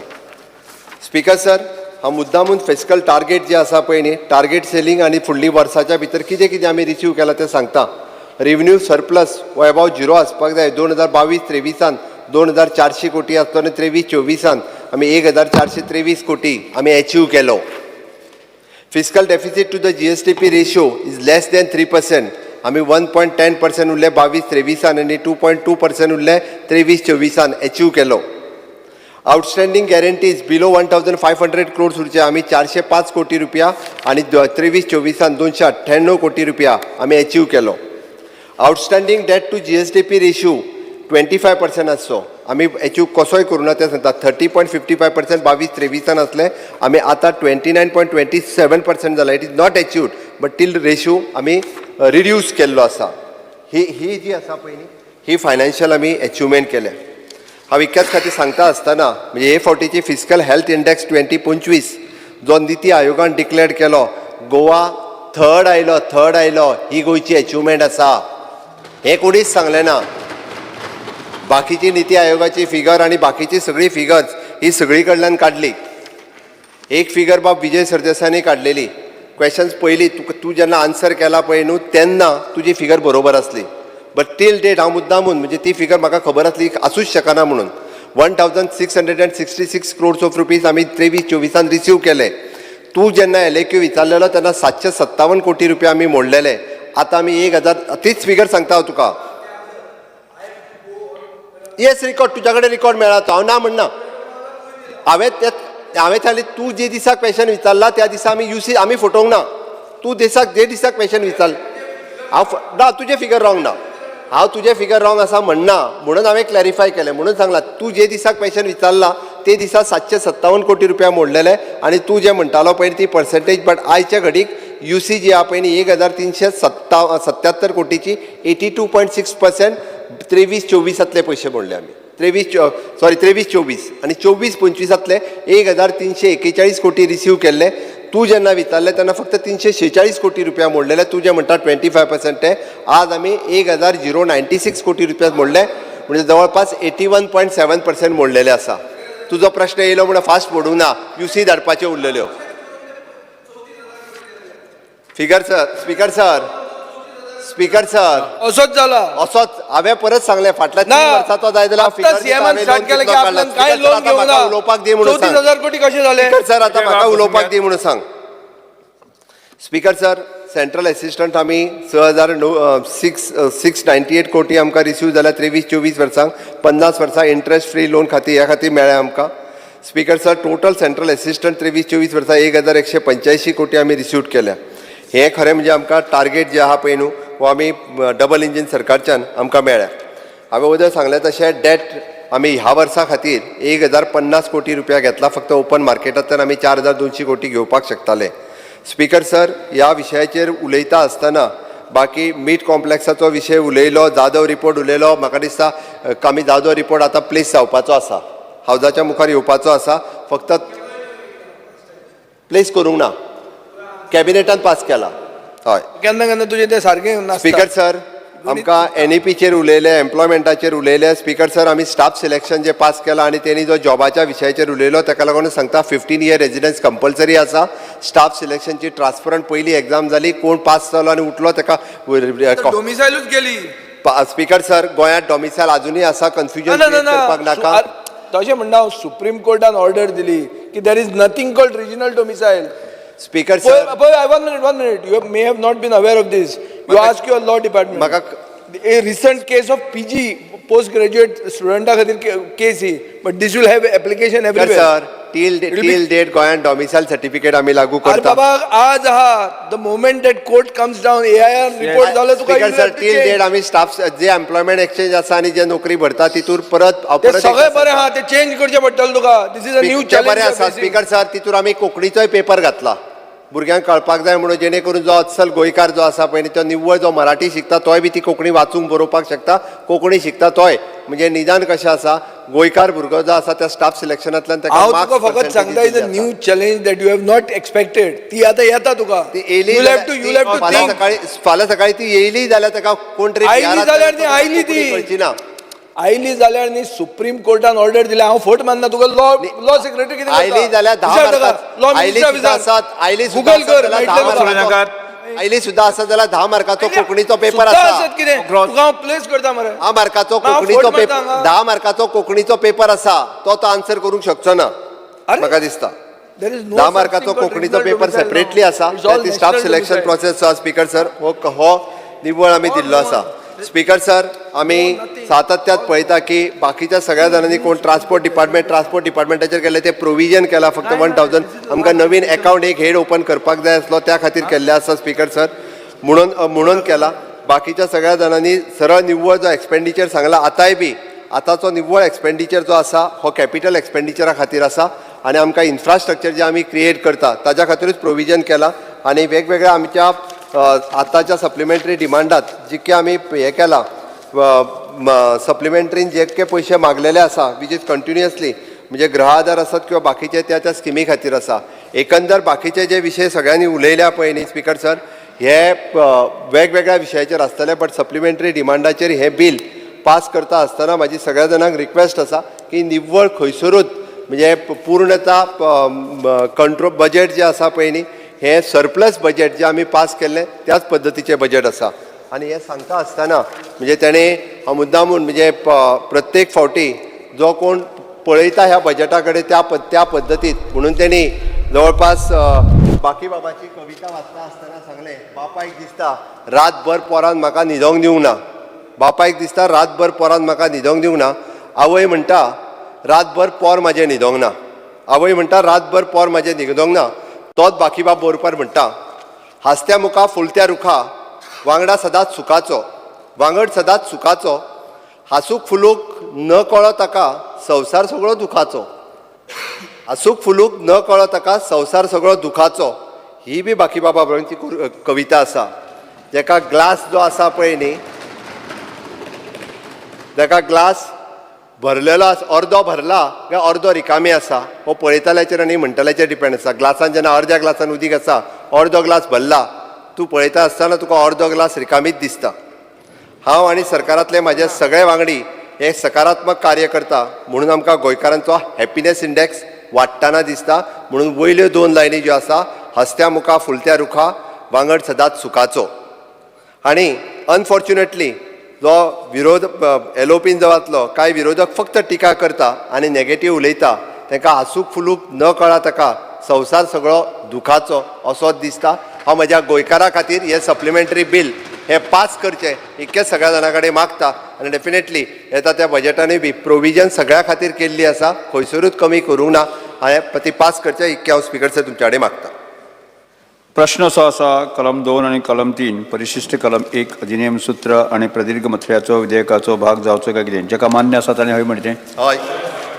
स्पीकर सर, हांव मुद्दामून फिस्कल टार्गेट जे आसा पळय न्ही टार्गेट सेलिंग आनी फुडली वर्साच्या भितर कितें कितें आमी रिसीव केलां तें सांगता. रेव्हेन्यू सरप्लस वो अबावट 0 आसपाक जाय. 2022-23 2,400 कोटी आसलो आनी 23-24 आमी 1,423 कोटी आमी अचीव केलो. Fiscal deficit to the GSDP ratio is less than 3%. आम्ही 1.10% उरले 22-23 आणि 2.2% उरले 23-24 अचीव केलो. आउटस्टँडिंग गॅरंटीज बिलो 1,500 crores उरचे आम्ही 405 कोटी रुपया आणि 23-24 298 कोटी रुपया आम्ही अचीव केलो. Outstanding debt to GSDP ratio 25% आसचो आम्ही अचीव कसोय करूं ना ते सांगता. 30.55% 22-23 असले आम्ही आता 29.27% जाला. It is not achieved but till ratio आम्ही रिड्यूस केल्लो आसा. ही जी आसा पळय न्ही ही फायनान्शियल आम्ही अचिवमेंट केल्या. हांव इतक्याच खातीर सांगता आसतना म्हणजे हे फावटीची फिस्कल हेल्थ इंडेक्स 2025 जो निती आयोगान डिक्लेअर केलो गोवा थर्ड आयलो ही गोंयची अचिवमेंट आसा. हे कोणीच सांगलें ना. बाकीची नीती आयोगाची फिगर आणि बाकीची सगळी फिगर्स ही सगळी कडल्यान काडली. एक फिगर बाब विजय सरदेसायानी काडलेली. क्वेश्चन्स पयली तूं जेन्ना आन्सर केला पळय न्हू तेन्ना तुजी फिगर बरोबर आसली. बट टील डेट हांव मुद्दामून म्हणजे ती फिगर म्हाका खबर आसली आसूच शकना म्हणून 1,666 crores ऑफ रुपीज आमी 23-24 रिसीव केले. तूं जेन्ना LAQ विचारलेलो तेन्ना 757 कोटी रुपया आमी मोडलेले. आतां आमी 1,000 तीच फिगर सांगता हांव तुका. येस रिकॉर्ड तुज्या कडेन रिकॉर्ड मेळ्ळा. हांव ना म्हणना. हांवें सांगलें तूं जे दिसा क्वेश्चन विचारला त्या दिसा आमी UC आमी फटोवंक ना. तूं जे दिसा क्वेश्चन विचार हांव ना तुजें फिगर रॉंग ना. हांव तुजें फिगर रॉंग आसा म्हणना म्हणून हांवें क्लॅरिफाय केलें म्हणून सांगलां. तूं जे दिसा क्वेश्चन विचारला ते दिसा 757 कोटी रुपया मोडलेले आणि तूं जे म्हणटालो पळय ती पर्सेंटेज. बट आयच्या घडीक UC जी आहा पळय न्ही 1,377 कोटीची 82.6% 23-24 पयशे मोडले आमी. 23-24 आणि 24-25 1,341 कोटी रिसीव केल्ले. तूं जेन्ना विचारले तेन्ना फक्त 346 कोटी रुपया मोडलेले. तूं जे म्हणटा 25% आज आमी 1,096 कोटी रुपया मोडले म्हणजे जवळपास 81.7% मोडलेले आसा. तुजो प्रश्न येयलो म्हणून फास्ट मोडूंक ना. UC धाडपाच्यो उरलेल्यो फिगर सर. स्पीकर सर असोच जाला. असोच हांवें परत सांगलें फाटल्या 3 वर्सांचो जाय जाल्यार उलोवपाक दी म्हणून सांग. 34,000 कोटी कशे झाले. सर आतां म्हाका उलोवपाक दी म्हणून सांग. स्पीकर सर सेंट्रल असिस्टंट आमी 698 कोटी आमकां रिसीव जाल्या 23-24 वर्सांक. 50 वर्सां इंट्रस्ट फ्री लोन खातीर ह्या खातीर मेळ्ळें आमकां. Speaker sir total central assistant 23-24 वर्सां 1,185 कोटी आमी रिसीव केल्या. हे खरें म्हणजे आमकां टार्गेट जे आहा पळय न्हू हो आमी डबल इंजीन सरकारच्यान आमकां मेळ्ळ्या. हांवें उदय सांगलें तशें डेट आमी ह्या वर्सा खातीर 1,050 कोटी रुपया घेतला. फक्त ओपन मार्केटांतल्यान आमी 4,200 कोटी घेवपाक शकताले. स्पीकर सर ह्या विशयाचेर उलयता आसतना बाकी मीट कॉम्प्लेक्साचो विशय उलयलो. जाधव रिपोर्ट उलयलो. म्हाका दिसता आमी जाधव रिपोर्ट आतां प्लेस जावपाचो आसा. हावजाच्या मुखार येवपाचो आसा. फक्त प्लेस करूंक ना. कॅबिनेटान पास केला. हय केन्ना केन्ना तुजें तें सारकें नासता. स्पीकर सर आमकां NEPचेर उलयले एम्प्लॉयमेंटाचेर उलयले. स्पीकर सर आमी स्टाफ सिलेक्शन जे पास केलां आनी तेणी जो जॉबाच्या विशयाचेर उलयलो ताका लागून सांगता 15 year रेजिडन्स कंपल्सरी आसा. स्टाफ सिलेक्शनची ट्रान्सपरंट पयली एग्जाम जाली. कोण पास जालो आनी उठलो ताका डोमिसायलूच गेली. स्पीकर सर गोंयांत डॉमिसायल अजुनूय आसा. कन्फ्युजन करपाक नाका. तशें म्हणटा हांव सुप्रीम कोर्टान ऑर्डर दिली की there is nothing called regional domicile. Speaker sir 1 minute you may have not been aware of this. You ask your law department. म्हाका A recent case of PG post graduate studenta खातीर case ही but this will have application everywhere. Sir till date गोंयांत domicile certificate आमी लागू अरे करता. बाबा आज आहा the moment that court comes down AIR report जालो तुका स्पीकर सर टील डेट आमी स्टाफ जे एम्प्लॉयमेंट एक्सचेंज आसा आनी जे नोकरी भरता तितूर परत ते सगळे बरें आहा ते चेंज करचे पडटले तुका. दिस इज अ न्यू ते बरें आसा. स्पीकर सर तितूर आमी कोंकणीचोय पेपर घातला. भुरग्यांक कळपाक जाय म्हणून जेणे करून जो अस्सल गोंयकार जो आसा पळय तो निव्वळ जो मराठी शिकता तोय बी ती कोंकणी वाचूंक बरोवपाक शकता. कोंकणी शिकता तोय म्हणजे निदान कशें आसा गोंयकार भुरगो जो आसा त्या स्टाफ सिलेक्शनांतल्यान हांव तुका फकत सांगता is a new challenge that you have not expected. ती आतां येता तुका. फाल्यां सकाळी ती येयली जाल्यार ताका कोण तरी आयली जाल्यार ती आयली ती कळची ना. आयली जाल्यार न्ही सुप्रीम कोर्टान ऑर्डर दिल्या. हांव फट मानना तुका लॉ सेक्रेटरी कितें आयली जाल्यार 10 आयली सुद्धा आसा जाल्यार 10 मार्काचो कोंकणीचो पेपर आसा. कितें तुका हांव प्लेस करता मरे. 10 मार्काचो कोंकणीचो पेपर 10 मार्काचो कोंकणीचो पेपर आसा तो आन्सर करूंक शकचो ना म्हाका दिसता. There is no 10 such मार्काचो thing called कोंकणीचो regional paper domicile separately now. आसा It's all ती staff national selection domicile. Process आसा स्पीकर सर हो निव्वळ आमी दिल्लो आसा स्पीकर सर आमी सातत्यात पळयता की बाकीच्या सगळ्या जाणांनी कोण ट्रान्सपोर्ट डिपार्टमेंटाचेर केले ते प्रोविजन केला फक्त 1000 आमकां नवीन अकाउंट एक हेड ओपन करपाक जाय आसलो त्या खातीर केल्ले आसा स्पीकर सर म्हणून केला बाकीच्या सगळ्या जाणांनी सरळ निव्वळ जो एक्सपेंडिचर सांगला आतांय बी आतांचो निव्वळ एक्सपेंडिचर जो आसा हो कॅपिटल एक्सपेंडिचरा खातीर आसा आनी आमकां इन्फ्रास्ट्रक्चर जे आमी क्रिएट करता ताज्या खातीरूच प्रोविजन केला आनी वेगवेगळ्या आमच्या आतांच्या सप्लिमेंटरी डिमांडात जितके आमी हे केला सप्लिमेंटरीन जे पयशे मागलेले आसा वीच इज कंटिन्युअसली म्हणजे गृह आधार आसात किंवा बाकीचे त्या स्किमी खातीर आसा एकंदर बाकीचे जे विशय सगळ्यांनी उलयल्या पळय न्ही स्पीकर सर हे वेगवेगळ्या विशयाचेर आसतले बट सप्लिमेंटरी डिमांडाचेर हे बील पास करता आसतना म्हाजी सगळ्या जाणांक रिक्वेस्ट आसा की निव्वळ खंयसरूच म्हणजे पूर्णता कंट्रोल बजेट जे आसा पळय न्ही हे सरप्लस बजेट जे आमी पास केल्लें त्याच पद्दतीचें बजेट आसा आनी हे सांगता आसतना म्हणजे तेणें मुद्दामून म्हणजे प्रत्येक फावटी जो कोण पळयता ह्या बजेटा कडेन त्या पद्दतीत म्हणून तेणी जवळपास बाकी बाबाची कविता वाचता आसतना सांगलें बापायक दिसता रातभर पोरान म्हाका न्हिदोंक दिवंक ना बापायक दिसता रातभर पोरान म्हाका न्हिदोंक दिवंक ना आवय म्हणटा रातभर पोर म्हाजें न्हिदोंक ना आवय म्हणटा रातभर पोर म्हाजें न्हिदोंक ना तोच बाकी बाब बरोवपार म्हणटा हांसत्या मुखा फुलत्या रुखा वांगडा सदांच सुखाचो हांसूक फुलूक न कळो ताका संवसार सगळो दुखाचो हांसूक फुलूक न कळो ताका संवसार सगळो दुखाचो ही बी बाकी बाबा बरोवची कविता आसा जेका ग्लास जो आसा पळय न्ही जेका ग्लास भरलेलो अर्दो भरला काय अर्दो रिकामी आसा हो पळयतल्याचेर आनी म्हणटल्याचेर डिपेंड आसा ग्लासान जेन्ना अर्द्या ग्लासान उदीक आसा अर्दो ग्लास भरला तूं पळयता आसतना तुका अर्दो ग्लास रिकामीच दिसता हांव आनी सरकारांतले म्हाजे सगळे वांगडी हे सकारात्मक कार्य करता म्हणून आमकां गोंयकारांचो हॅपिनेस इंडेक्स वाडटाना दिसता म्हणून वयल्यो 2 लायनी ज्यो आसा हसत्या मुखा फुलत्या रुखा वांगड सदांच सुखाचो आनी अनफॉर्च्युनेटली जो विरोध एलोपीन जावातलो कांय विरोधक फक्त टिका करता आनी नेगेटीव उलयता तांकां हांसूक फुलूक न कळा ताका संवसार सगळो दुखाचो असोच दिसता हांव म्हज्या गोंयकारां खातीर हे सप्लिमेंटरी बील हे पास करचें इतकें सगळ्या जाणां कडेन मागता आनी डेफिनेटली येता त्या बजेटानूय बी प्रोविजन सगळ्या खातीर केल्ली आसा खंयसरूच कमी करूंक ना हांवें ती पास करचें इतकें हांव स्पीकर सर तुमचे कडेन मागता प्रश्न असो आसा कलम 2 आणि कलम 3 परिशिष्ट कलम 1 अधिनियम सूत्र आणि प्रदीर्घ मथळ्याचो विधेयकाचो भाग जावचो काय कितें जेका मान्य आसा ताणें हय म्हणचें हय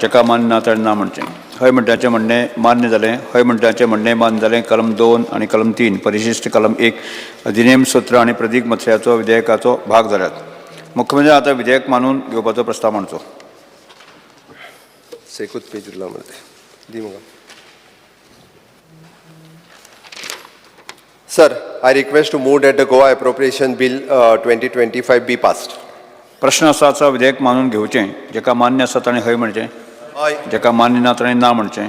जेका मान्य ना ताणें ना म्हणचें हय म्हणटाचें म्हणणें मान्य जालें हय म्हणटाचें म्हणणें मान्य जालें कलम 2 आणि कलम 3 परिशिष्ट कलम 1 अधिनियम सूत्र आणि प्रदीर्घ मथळ्याचो विधेयकाचो भाग जाल्यात मुख्यमंत्री आतां विधेयक मानून घेवपाचो प्रस्ताव मांडचो सेकूच पेज उरला मरे दी म्हाका Sir, I request to move that the Goa Appropriation Bill 2025 be passed. प्रश्न असा विधेयक मानून घेवचें जेका मान्य आसा ताणें हय म्हणचें हय जेका मान्य ना ताणें ना म्हणचें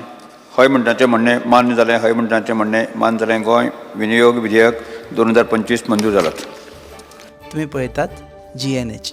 हय म्हणटाचें म्हणणें मान्य जालें हय म्हणटाचें म्हणणें मान्य जालें गोंय विनियोग विधेयक 2025 मंजूर जालात तुम्ही पळयतात GNH